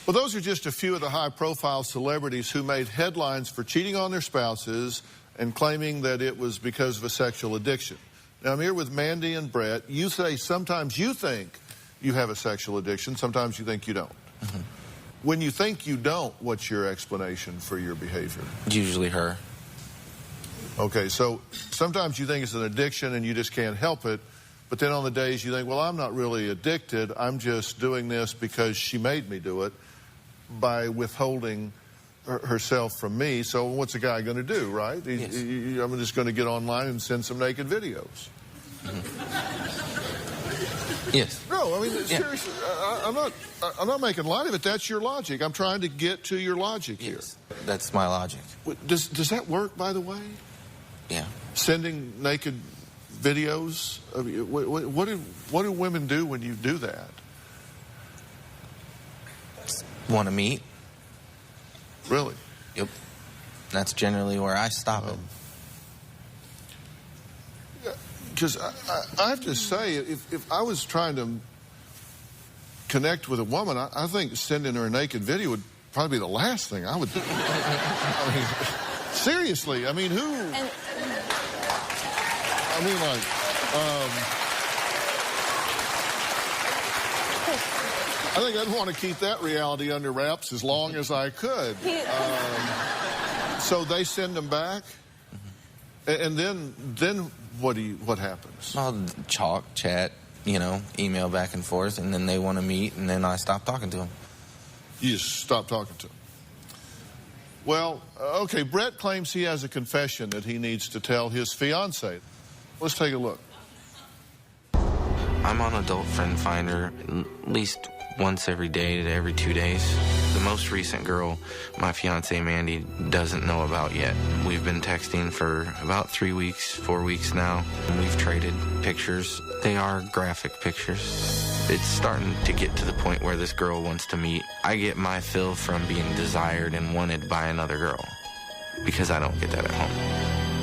Well, those are just a few of the high-profile celebrities who made headlines for cheating on their spouses and claiming that it was because of a sexual addiction. Now, I'm here with Mandy and Brett. You say sometimes you think you have a sexual addiction, sometimes you think you don't. Mm-hmm. When you think you don't, what's your explanation for your behavior? Usually her. Okay, so sometimes you think it's an addiction and you just can't help it, but then on the days you think, well, I'm not really addicted, I'm just doing this because she made me do it by withholding herself from me. So what's a guy going to do, right? Yes. I'm just going to get online and send some naked videos. Mm-hmm. Yes. No, I mean, seriously, I'm not making light of it. That's your logic. I'm trying to get to your logic here. That's my logic. Does that work, by the way? Yeah. Sending naked videos? I mean, what do women do when you do that? want to meet. Really? Yep. That's generally where I stop it. Because I have to say, if I was trying to connect with a woman, I think sending her a naked video would probably be the last thing I would do. I mean, seriously, I mean, who? I mean, like, I think I'd want to keep that reality under wraps as long as I could. So they send them back, and then what happens? I'll chat, you know, email back and forth, and then they want to meet, and then I stop talking to them. You just stop talking to them. Well, okay, Brett claims he has a confession that he needs to tell his fiancée. Let's take a look. I'm on Adult Friend Finder at least once every day to every 2 days. The most recent girl, my fiancée Mandy, doesn't know about yet. We've been texting for about 3 weeks, 4 weeks now, and we've traded pictures. They are graphic pictures. It's starting to get to the point where this girl wants to meet. I get my fill from being desired and wanted by another girl because I don't get that at home.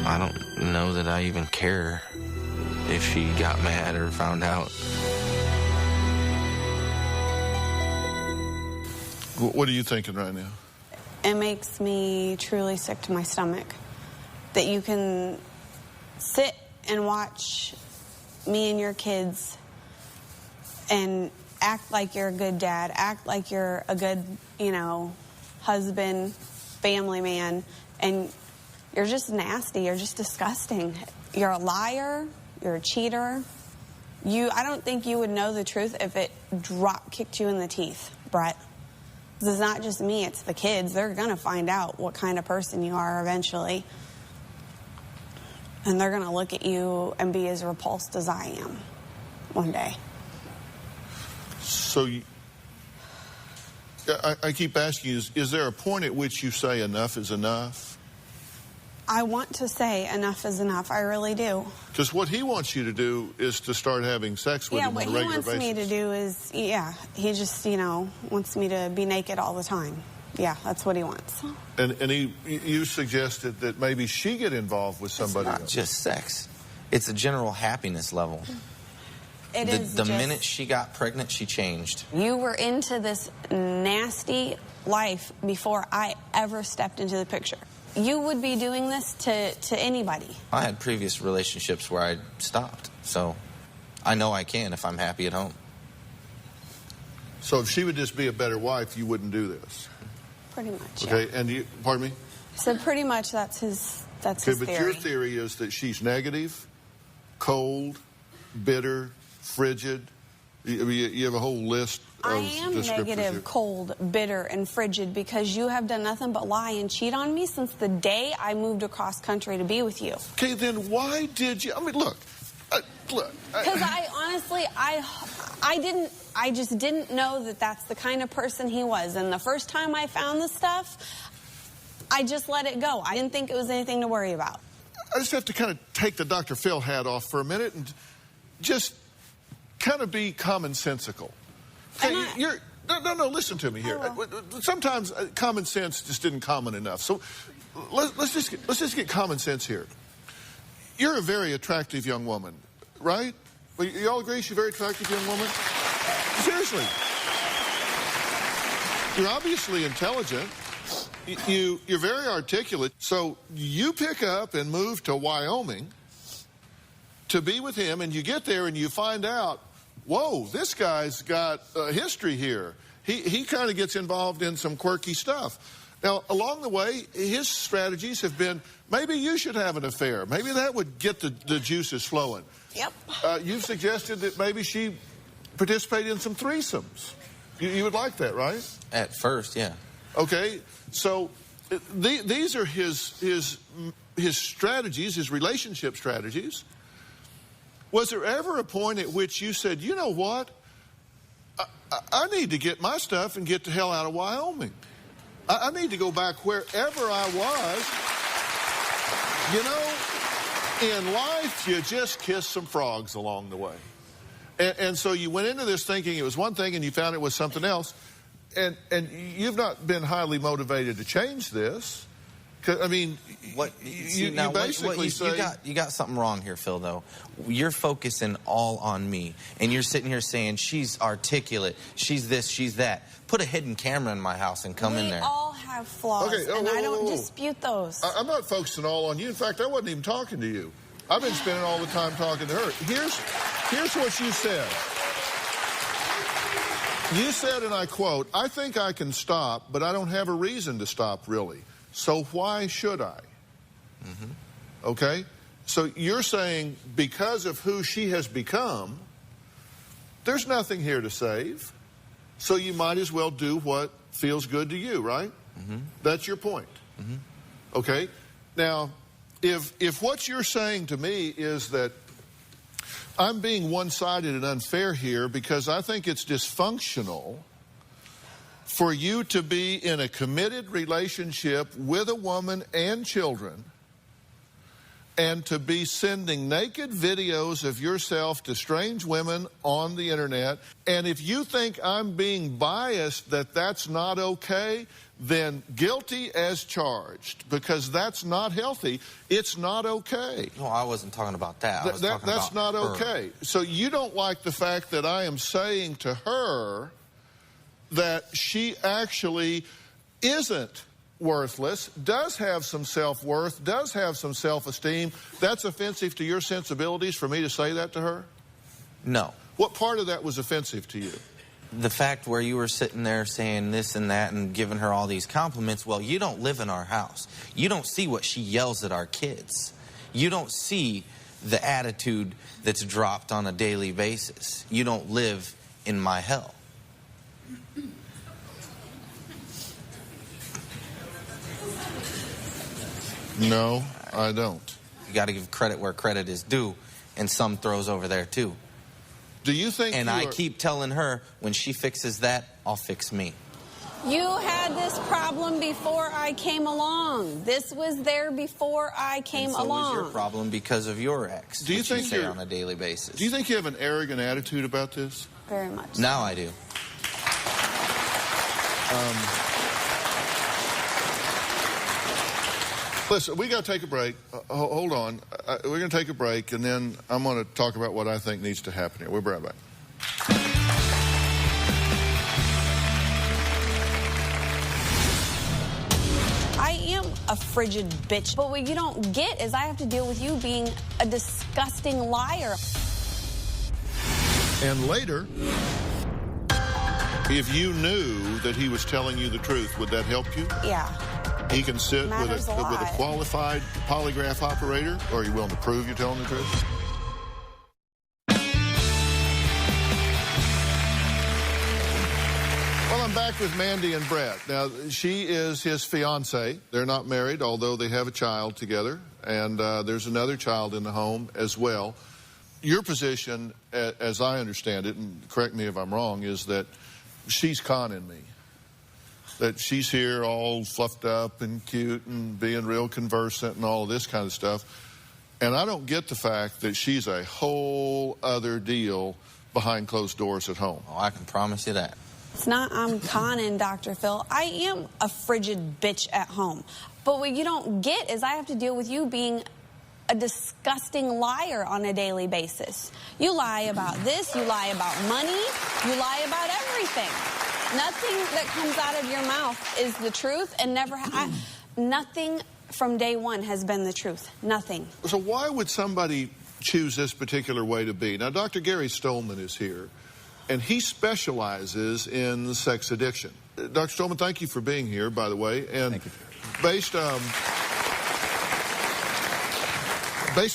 I don't know that I even care if she got mad or found out. What are you thinking right now? It makes me truly sick to my stomach that you can sit and watch me and your kids and act like you're a good dad, act like you're a good, you know, husband, family man, and you're just nasty, you're just disgusting. You're a liar, you're a cheater. I don't think you would know the truth if it drop-kicked you in the teeth, Brett. It's not just me, it's the kids. They're going to find out what kind of person you are eventually. And they're going to look at you and be as repulsed as I am one day. So I keep asking you, is there a point at which you say enough is enough? I want to say enough is enough. I really do. Because what he wants you to do is to start having sex with him on a regular basis. Yeah, what he wants me to do is, he just, wants me to be naked all the time. Yeah, that's what he wants. And you suggested that maybe she get involved with somebody else. It's not just sex. It's a general happiness level. The minute she got pregnant, she changed. You were into this nasty life before I ever stepped into the picture. You would be doing this to anybody. I had previous relationships where I stopped, so I know I can if I'm happy at home. So if she would just be a better wife, you wouldn't do this? Pretty much, okay, yeah. And you, pardon me? So pretty much that's his theory. But your theory is that she's negative, cold, bitter, frigid. You have a whole list of I am negative, cold, bitter, and frigid because you have done nothing but lie and cheat on me since the day I moved across country to be with you. Okay, then why did you? I mean, look. Because I honestly, I just didn't know that that's the kind of person he was. And the first time I found the stuff, I just let it go. I didn't think it was anything to worry about. I just have to kind of take the Dr. Phill hat off for a minute and just kind of be commonsensical. Okay, no, listen to me here. Sometimes common sense just isn't common enough. So let's just get common sense here. You're a very attractive young woman, right? Well, you all agree she's a very attractive young woman? Seriously. You're obviously intelligent. You're very articulate. So you pick up and move to Wyoming to be with him, and you get there and you find out, whoa, this guy's got a history here. He kind of gets involved in some quirky stuff. Now, along the way, his strategies have been, maybe you should have an affair. Maybe that would get the juices flowing. Yep. You've suggested that maybe she participated in some threesomes. You would like that, right? At first, yeah. Okay, so these are his strategies, his relationship strategies. Was there ever a point at which you said, you know what, I need to get my stuff and get the hell out of Wyoming. I need to go back wherever I was. You know, in life, you just kiss some frogs along the way. And so you went into this thinking it was one thing and you found it was something else. and you've not been highly motivated to change this. I mean, what you basically say... You got something wrong here, Phil, though. You're focusing all on me, and you're sitting here saying, she's articulate, she's this, she's that. Put a hidden camera in my house and come in there. We all have flaws, and I don't dispute those. I'm not focusing all on you. In fact, I wasn't even talking to you. I've been spending all the time talking to her. Here's what you said. You said, and I quote, "I think I can stop, but I don't have a reason to stop, really. So why should I?" Mm-hmm. Okay? So you're saying because of who she has become, there's nothing here to save. So you might as well do what feels good to you, right? Mm-hmm. That's your point. Mm-hmm. Okay? Now, if what you're saying to me is that I'm being one-sided and unfair here because I think it's dysfunctional for you to be in a committed relationship with a woman and children and to be sending naked videos of yourself to strange women on the internet, and if you think I'm being biased that that's not okay, then guilty as charged, because that's not healthy. It's not okay. No, I wasn't talking about that. That's not okay. So you don't like the fact that I am saying to her that she actually isn't worthless, does have some self-worth, does have some self-esteem. That's offensive to your sensibilities for me to say that to her? No. What part of that was offensive to you? The fact where you were sitting there saying this and that and giving her all these compliments. Well, you don't live in our house. You don't see what she yells at our kids. You don't see the attitude that's dropped on a daily basis. You don't live in my hell. No, I don't. You got to give credit where credit is due, and some throws over there too. Do you think? And I keep telling her, when she fixes that, I'll fix me. You had this problem before I came along. This was there before I came along. So was your problem because of your ex. Do you think you're on a daily basis? Do you think you have an arrogant attitude about this? Very much. Now I do. Listen, we got to take a break. Hold on. We're going to take a break, and then I'm going to talk about what I think needs to happen here. We'll be right back. I am a frigid bitch, but what you don't get is I have to deal with you being a disgusting liar. And later, if you knew that he was telling you the truth, would that help you? Yeah. He can sit with a qualified polygraph operator, or are you willing to prove you're telling the truth? Well, I'm back with Mandy and Brett. Now, she is his fiancée. They're not married, although they have a child together, and there's another child in the home as well. Your position, as I understand it, and correct me if I'm wrong, is that she's conning me. That she's here all fluffed up and cute and being real conversant and all of this kind of stuff. And I don't get the fact that she's a whole other deal behind closed doors at home. Oh, I can promise you that. It's not I'm conning, Dr. Phil. I am a frigid bitch at home. But what you don't get is I have to deal with you being a disgusting liar on a daily basis. You lie about this, you lie about money, you lie about everything. Nothing that comes out of your mouth is the truth, and nothing from day one has been the truth. Nothing. So why would somebody choose this particular way to be? Now, Dr. Gary Stolman is here, and he specializes in sex addiction. Dr. Stolman, thank you for being here, by the way. And thank you. Based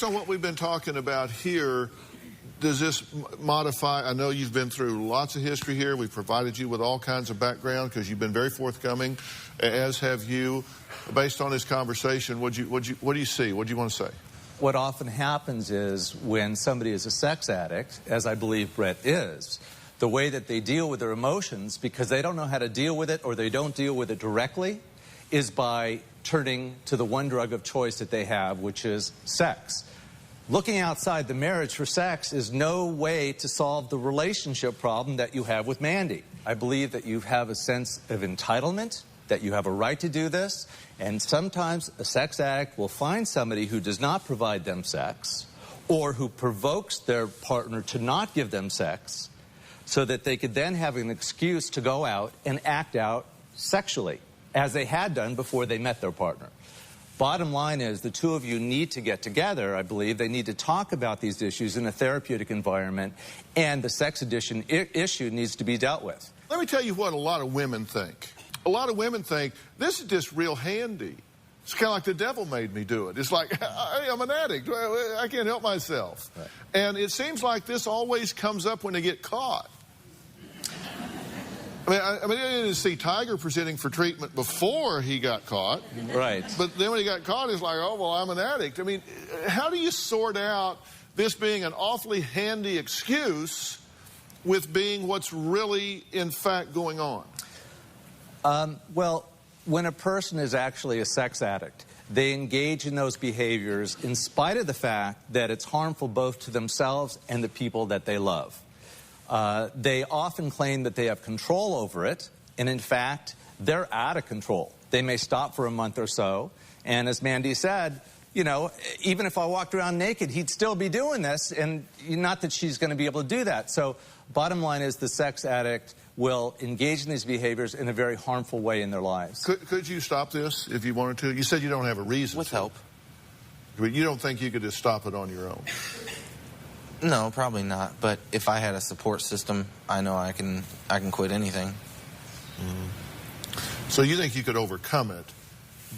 on what we've been talking about here, does this modify? I know you've been through lots of history here. We've provided you with all kinds of background because you've been very forthcoming, as have you. Based on this conversation, what do you see? What do you want to say? What often happens is when somebody is a sex addict, as I believe Brett is, the way that they deal with their emotions, because they don't know how to deal with it or they don't deal with it directly, is by turning to the one drug of choice that they have, which is sex. Looking outside the marriage for sex is no way to solve the relationship problem that you have with Mandy. I believe that you have a sense of entitlement, that you have a right to do this, and sometimes a sex addict will find somebody who does not provide them sex or who provokes their partner to not give them sex so that they could then have an excuse to go out and act out sexually, as they had done before they met their partner. Bottom line is the two of you need to get together, I believe. They need to talk about these issues in a therapeutic environment, and the sex addiction issue needs to be dealt with. Let me tell you what a lot of women think. A lot of women think, this is just real handy. It's kind of like the devil made me do it. It's like, I'm an addict. I can't help myself. Right. And it seems like this always comes up when they get caught. I didn't see Tiger presenting for treatment before he got caught. Right. But then when he got caught, it's like, oh, well, I'm an addict. I mean, how do you sort out this being an awfully handy excuse with being what's really, in fact, going on? Well, when a person is actually a sex addict, they engage in those behaviors in spite of the fact that it's harmful both to themselves and the people that they love. They often claim that they have control over it, and in fact, they're out of control. They may stop for a month or so, and as Mandy said, you know, even if I walked around naked, he'd still be doing this, and not that she's going to be able to do that. So bottom line is the sex addict will engage in these behaviors in a very harmful way in their lives. Could you stop this if you wanted to? You said you don't have a reason. With help. You don't think you could just stop it on your own? No, probably not. But if I had a support system, I know I can quit anything. Mm-hmm. So you think you could overcome it,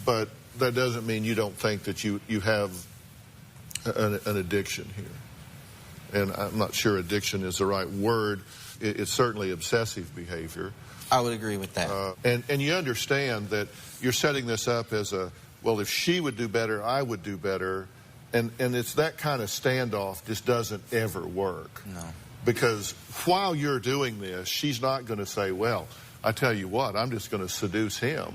but that doesn't mean you don't think that you have an addiction here. And I'm not sure addiction is the right word. It's certainly obsessive behavior. I would agree with that. And you understand that you're setting this up as a, well, if she would do better, I would do better. And it's that kind of standoff just doesn't ever work. No. Because while you're doing this, she's not going to say, well, I tell you what, I'm just going to seduce him.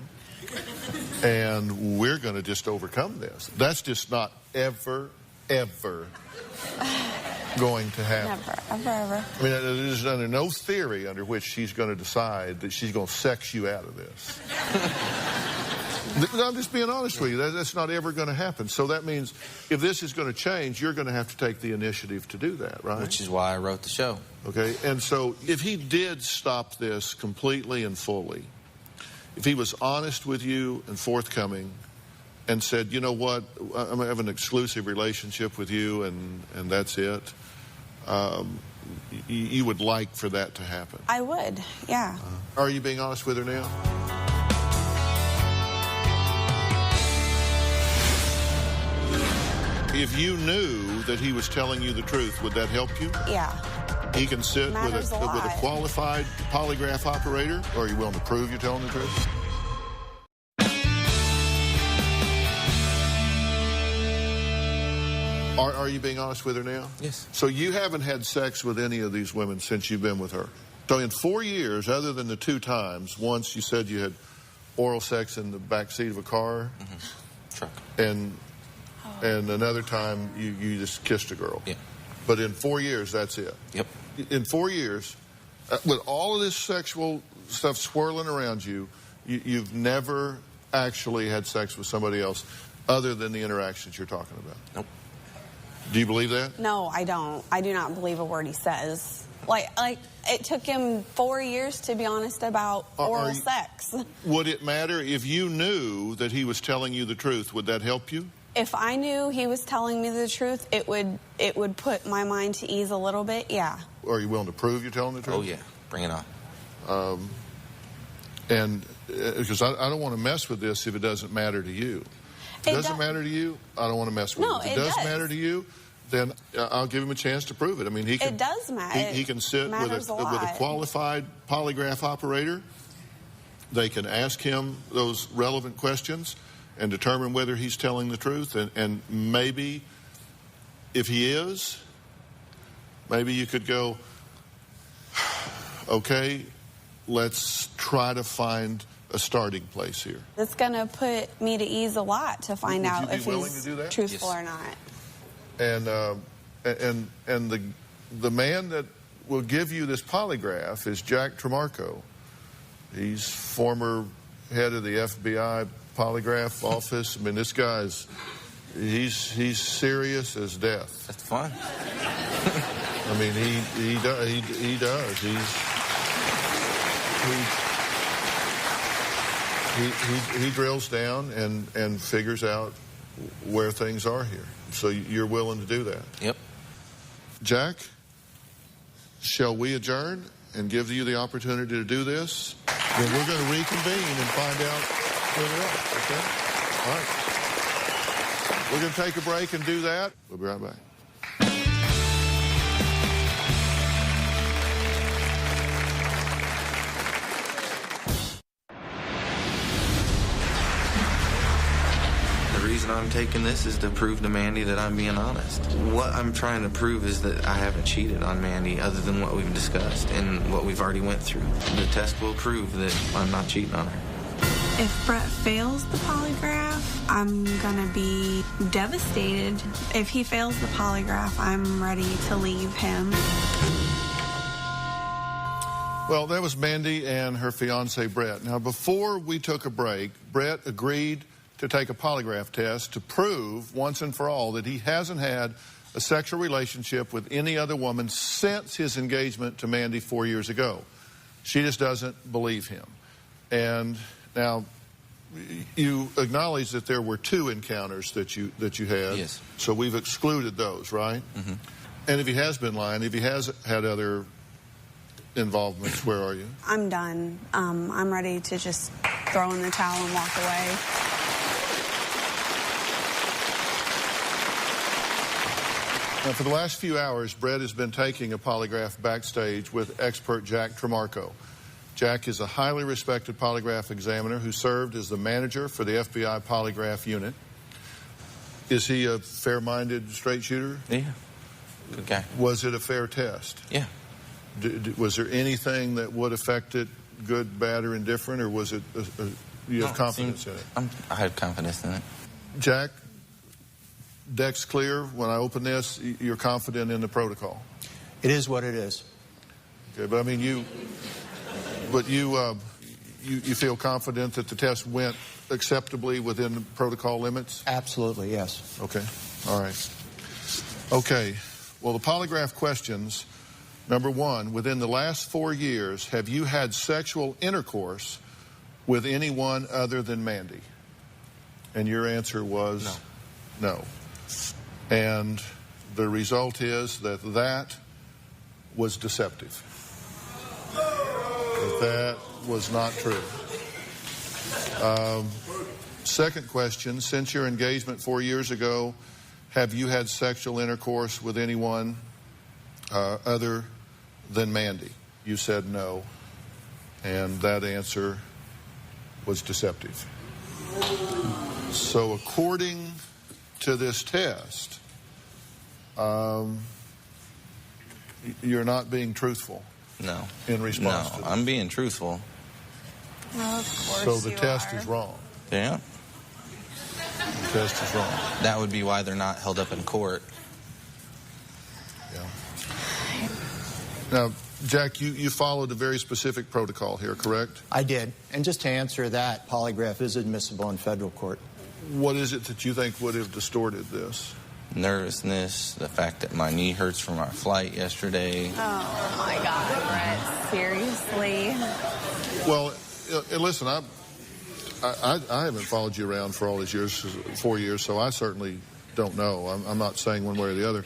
And we're going to just overcome this. That's just not ever, ever going to happen. Never, ever. I mean, there's under no theory under which she's going to decide that she's going to sex you out of this. I'm just being honest with you. That's not ever going to happen. So that means if this is going to change, you're going to have to take the initiative to do that, right? Which is why I wrote the show. Okay, and so if he did stop this completely and fully, if he was honest with you and forthcoming and said, you know what, I'm going to have an exclusive relationship with you and that's it, you would like for that to happen? I would, yeah. Are you being honest with her now? If you knew that he was telling you the truth, would that help you? Yeah. He can sit with a qualified polygraph operator, or are you willing to prove you're telling the truth? Are you being honest with her now? Yes. So you haven't had sex with any of these women since you've been with her? So in 4 years, other than the 2 times, once you said you had oral sex in the back seat of a car, truck, and another time you just kissed a girl. Yeah. But in 4 years, that's it. Yep. In 4 years, with all of this sexual stuff swirling around you, you've never actually had sex with somebody else other than the interactions you're talking about. Nope. Do you believe that? No, I don't. I do not believe a word he says. Like it took him 4 years to be honest about oral sex. Would it matter if you knew that he was telling you the truth? Would that help you? If I knew he was telling me the truth, it would put my mind to ease a little bit, yeah. Are you willing to prove you're telling the truth? Oh, yeah. Bring it on. And because I don't want to mess with this if it doesn't matter to you. If it doesn't matter to you, I don't want to mess with it. If it does matter to you, then I'll give him a chance to prove it. I mean, he can. It does matter. He can sit with a qualified polygraph operator. They can ask him those relevant questions and determine whether he's telling the truth. And maybe, if he is, maybe you could go, okay, let's try to find a starting place here. It's going to put me to ease a lot to find out if he's truthful or not. And the man that will give you this polygraph is Jack Tremarco. He's former head of the FBI polygraph office. I mean, this guy's, he's serious as death. That's fun. I mean, he does. He drills down and figures out where things are here. So you're willing to do that? Yep. Jack, shall we adjourn and give you the opportunity to do this? Then we're going to reconvene and find out where we are, okay? All right. We're going to take a break and do that. We'll be right back. The reason I'm taking this is to prove to Mandy that I'm being honest. What I'm trying to prove is that I haven't cheated on Mandy other than what we've discussed and what we've already went through. The test will prove that I'm not cheating on her. If Brett fails the polygraph, I'm gonna be devastated. If he fails the polygraph, I'm ready to leave him. Well, that was Mandy and her fiance, Brett. Now, before we took a break, Brett agreed to take a polygraph test to prove once and for all that he hasn't had a sexual relationship with any other woman since his engagement to Mandy 4 years ago. She just doesn't believe him. And now, you acknowledge that there were 2 encounters that you had. Yes. So we've excluded those, right? Mm-hmm. And if he has been lying, if he has had other involvements, where are you? I'm done. I'm ready to just throw in the towel and walk away. Now, for the last few hours, Brett has been taking a polygraph backstage with expert Jack Tremarco. Jack is a highly respected polygraph examiner who served as the manager for the FBI polygraph unit. Is he a fair-minded straight shooter? Yeah, good guy. Was it a fair test? Yeah. Was there anything that would affect it, good, bad, or indifferent, or was it, you have confidence in it? I have confidence in it. Jack, deck's clear. When I open this, you're confident in the protocol? It is what it is. Okay, but I mean, you feel confident that the test went acceptably within the protocol limits? Absolutely, yes. Okay, all right. Okay, well, the polygraph questions, number 1, within the last 4 years, have you had sexual intercourse with anyone other than Mandy? And your answer was no. And the result is that was deceptive. That was not true. Second question, since your engagement 4 years ago, have you had sexual intercourse with anyone other than Mandy? You said no, and that answer was deceptive. So according to this test, you're not being truthful. No. In response to this. I'm being truthful. Well, of course so the test is wrong. Yeah. The test is wrong. That would be why they're not held up in court. Yeah. Now, Jack, you followed a very specific protocol here, correct? I did. And just to answer that, polygraph is admissible in federal court. What is it that you think would have distorted this? Nervousness, the fact that my knee hurts from our flight yesterday. Oh, my God, Brett. Seriously? Well, listen, I haven't followed you around for all these years, 4 years, so I certainly don't know. I'm not saying one way or the other.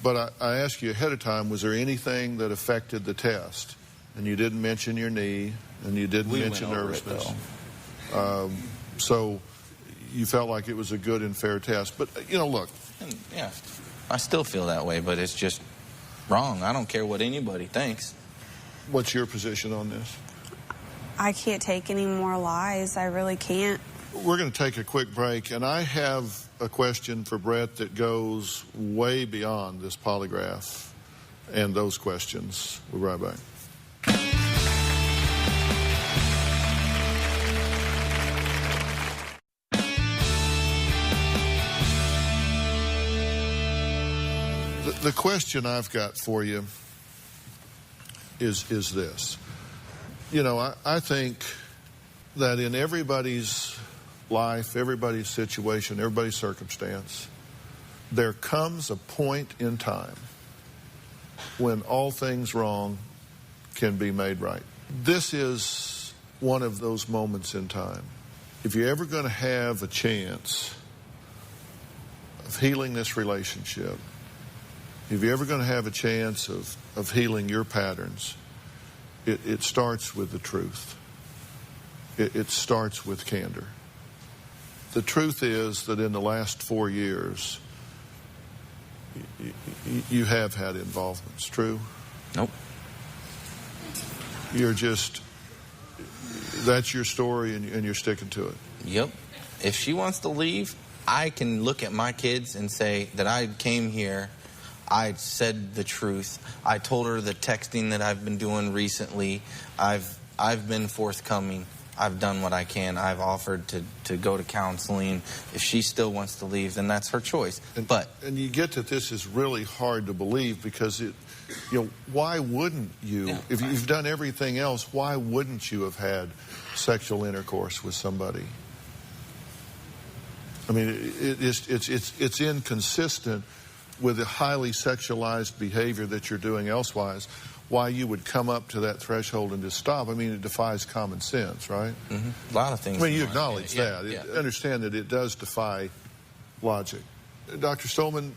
But I asked you ahead of time, was there anything that affected the test? And you didn't mention your knee, and you didn't mention nervousness. So you felt like it was a good and fair test. But, look. Yeah, I still feel that way, but it's just wrong. I don't care what anybody thinks. What's your position on this? I can't take any more lies. I really can't. We're going to take a quick break, and I have a question for Brett that goes way beyond this polygraph and those questions. We'll be right back. The question I've got for you is this. You know, I think that in everybody's life, everybody's situation, everybody's circumstance, there comes a point in time when all things wrong can be made right. This is one of those moments in time. If you're ever going to have a chance of healing this relationship, if you're ever going to have a chance of healing your patterns, it starts with the truth. It starts with candor. The truth is that in the last 4 years, you have had involvements. True? Nope. You're just, that's your story and you're sticking to it. Yep. If she wants to leave, I can look at my kids and say that I came here, I said the truth. I told her the texting that I've been doing recently. I've been forthcoming. I've done what I can. I've offered to go to counseling. If she still wants to leave, then that's her choice. And you get that this is really hard to believe because why wouldn't you? Yeah. If you've done everything else, why wouldn't you have had sexual intercourse with somebody? I mean, it's inconsistent with the highly sexualized behavior that you're doing elsewise. Why you would come up to that threshold and just stop? I mean, it defies common sense, right? Mm-hmm. A lot of things. I mean, you acknowledge that. Yeah. Understand that it does defy logic. Dr. Stolman,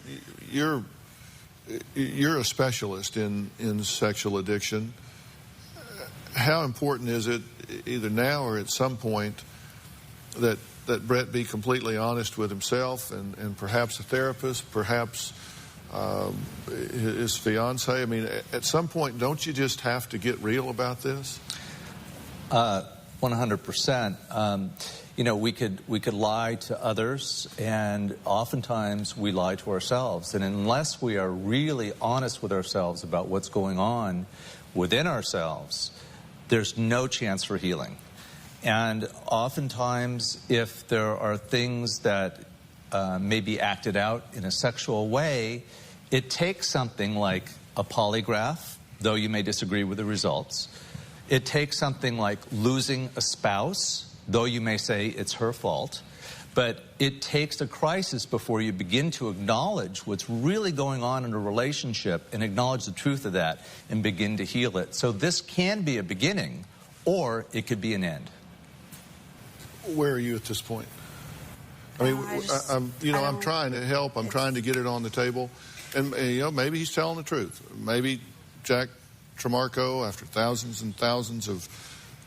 you're a specialist in sexual addiction. How important is it, either now or at some point, that Brett be completely honest with himself and perhaps a therapist, perhaps his fiance? I mean, at some point, don't you just have to get real about this? 100%. You know, we could lie to others, and oftentimes we lie to ourselves. And unless we are really honest with ourselves about what's going on within ourselves, there's no chance for healing. And oftentimes, if there are things that may be acted out in a sexual way, it takes something like a polygraph, though you may disagree with the results. It takes something like losing a spouse, though you may say it's her fault. But it takes a crisis before you begin to acknowledge what's really going on in a relationship and acknowledge the truth of that and begin to heal it. So this can be a beginning, or it could be an end. Where are you at this point? I mean, I'm trying to help. I'm trying to get it on the table. And, maybe he's telling the truth. Maybe Jack Tremarco, after thousands and thousands of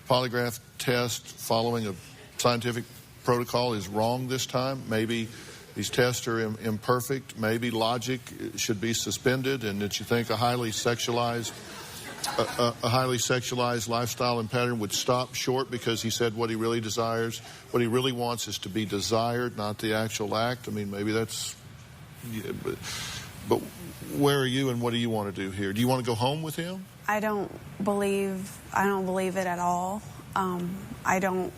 polygraph tests following a scientific protocol, is wrong this time. Maybe these tests are imperfect. Maybe logic should be suspended, and that you think a highly sexualized lifestyle and pattern would stop short because he said what he really desires. What he really wants is to be desired, not the actual act. I mean, maybe that's... But where are you, and what do you want to do here? Do you want to go home with him? I don't believe it at all. I don't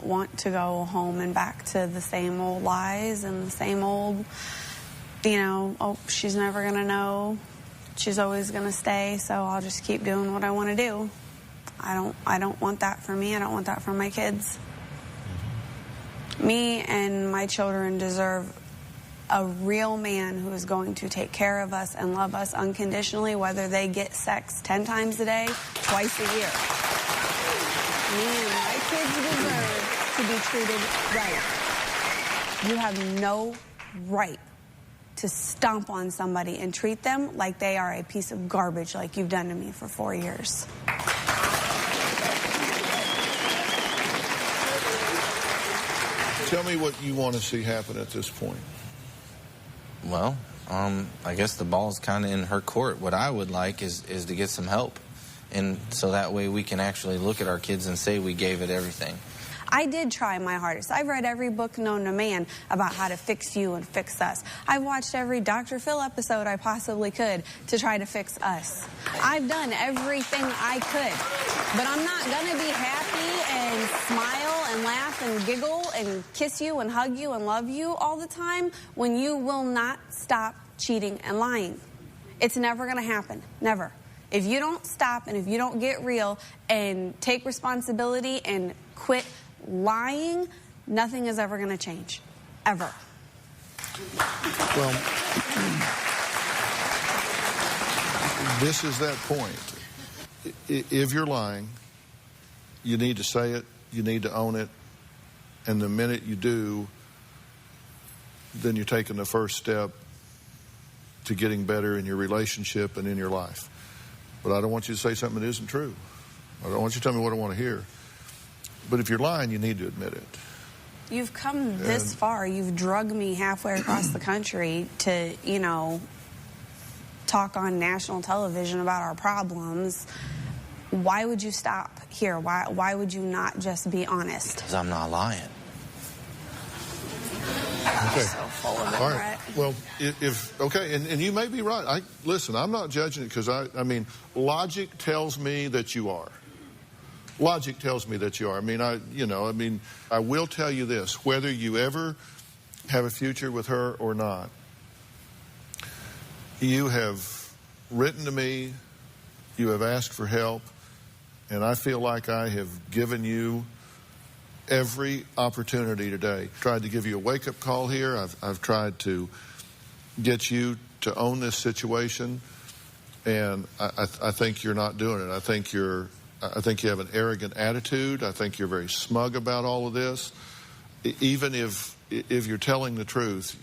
want to go home and back to the same old lies and the same old, oh, she's never going to know. She's always going to stay, so I'll just keep doing what I want to do. I don't want that for me. I don't want that for my kids. Me and my children deserve a real man who is going to take care of us and love us unconditionally, whether they get sex 10 times a day, twice a year. Me and my kids deserve to be treated right. You have no right to stomp on somebody and treat them like they are a piece of garbage like you've done to me for 4 years. Tell me what you want to see happen at this point. Well, I guess the ball's kind of in her court. What I would like is to get some help. And so that way we can actually look at our kids and say we gave it everything. I did try my hardest. I've read every book known to man about how to fix you and fix us. I've watched every Dr. Phill episode I possibly could to try to fix us. I've done everything I could. But I'm not going to be happy and smile and laugh and giggle and kiss you and hug you and love you all the time when you will not stop cheating and lying. It's never going to happen. Never. If you don't stop and if you don't get real and take responsibility and quit lying, nothing is ever going to change. Ever. Well, this is that point. If you're lying, you need to say it, you need to own it, and the minute you do, then you're taking the first step to getting better in your relationship and in your life. But I don't want you to say something that isn't true. I don't want you to tell me what I want to hear. But if you're lying, you need to admit it. You've come this far. You've drugged me halfway across the country to, you know, talk on national television about our problems. Why would you stop here? Why would you not just be honest? Because I'm not lying. Okay. So full of it, all right. Brett. Well, and you may be right. Listen, I'm not judging it because I mean, logic tells me that you are. Logic tells me that you are. I will tell you this: whether you ever have a future with her or not, you have written to me, you have asked for help, and I feel like I have given you every opportunity today. Tried to give you a wake-up call here. I've tried to get you to own this situation, and I think you're not doing it. I think you have an arrogant attitude. I think you're very smug about all of this. Even if you're telling the truth,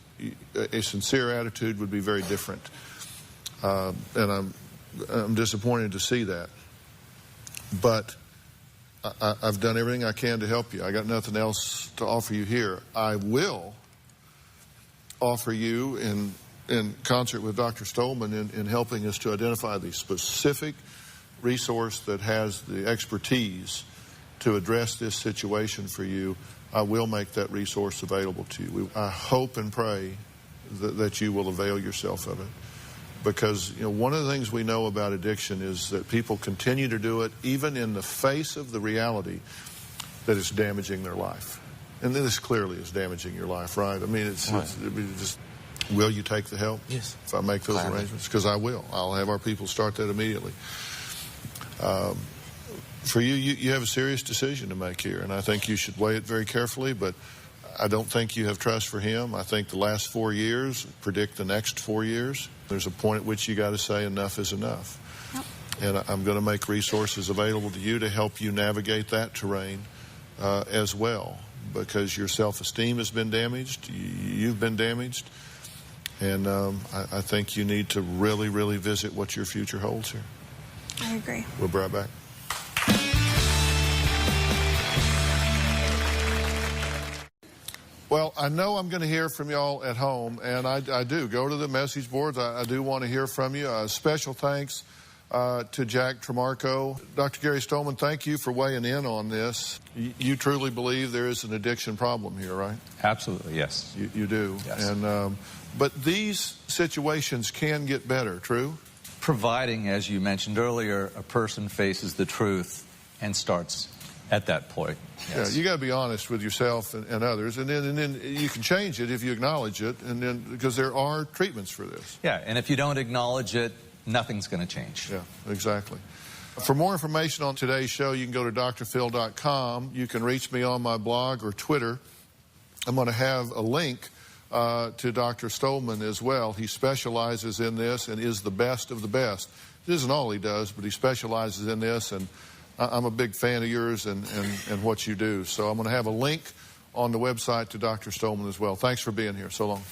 a sincere attitude would be very different. And I'm disappointed to see that. But I've done everything I can to help you. I got nothing else to offer you here. I will offer you, in concert with Dr. Stolman, in helping us to identify the specific resource that has the expertise to address this situation for you. I will make that resource available to you. I hope and pray that you will avail yourself of it. Because one of the things we know about addiction is that people continue to do it even in the face of the reality that it's damaging their life. And this clearly is damaging your life, right? I mean, it's just, will you take the help? Yes. If I make those arrangements? Because I will. I'll have our people start that immediately. For you have a serious decision to make here, and I think you should weigh it very carefully, but I don't think you have trust for him. I think the last 4 years predict the next 4 years. There's a point at which you got to say enough is enough. Yep. And I'm going to make resources available to you to help you navigate that terrain as well, because your self-esteem has been damaged, you've been damaged, and I think you need to really, really visit what your future holds here. I agree. We'll be right back. Well, I know I'm going to hear from y'all at home, and I do. Go to the message boards. I do want to hear from you. Special thanks to Jack Tremarco. Dr. Gary Stolman, thank you for weighing in on this. You truly believe there is an addiction problem here, right? Absolutely, yes. You do. Yes. And, but these situations can get better, true? Providing, as you mentioned earlier, a person faces the truth and starts at that point. Yes. Yeah, you got to be honest with yourself and others, and then you can change it if you acknowledge it, and then because there are treatments for this. Yeah, and if you don't acknowledge it, nothing's going to change. Yeah, exactly. For more information on today's show, you can go to drphill.com. You can reach me on my blog or Twitter. I'm going to have a link to Dr. Stolman as well. He specializes in this and is the best of the best. It isn't all he does, but he specializes in this, and I'm a big fan of yours and what you do. So I'm going to have a link on the website to Dr. Stolman as well. Thanks for being here. So long.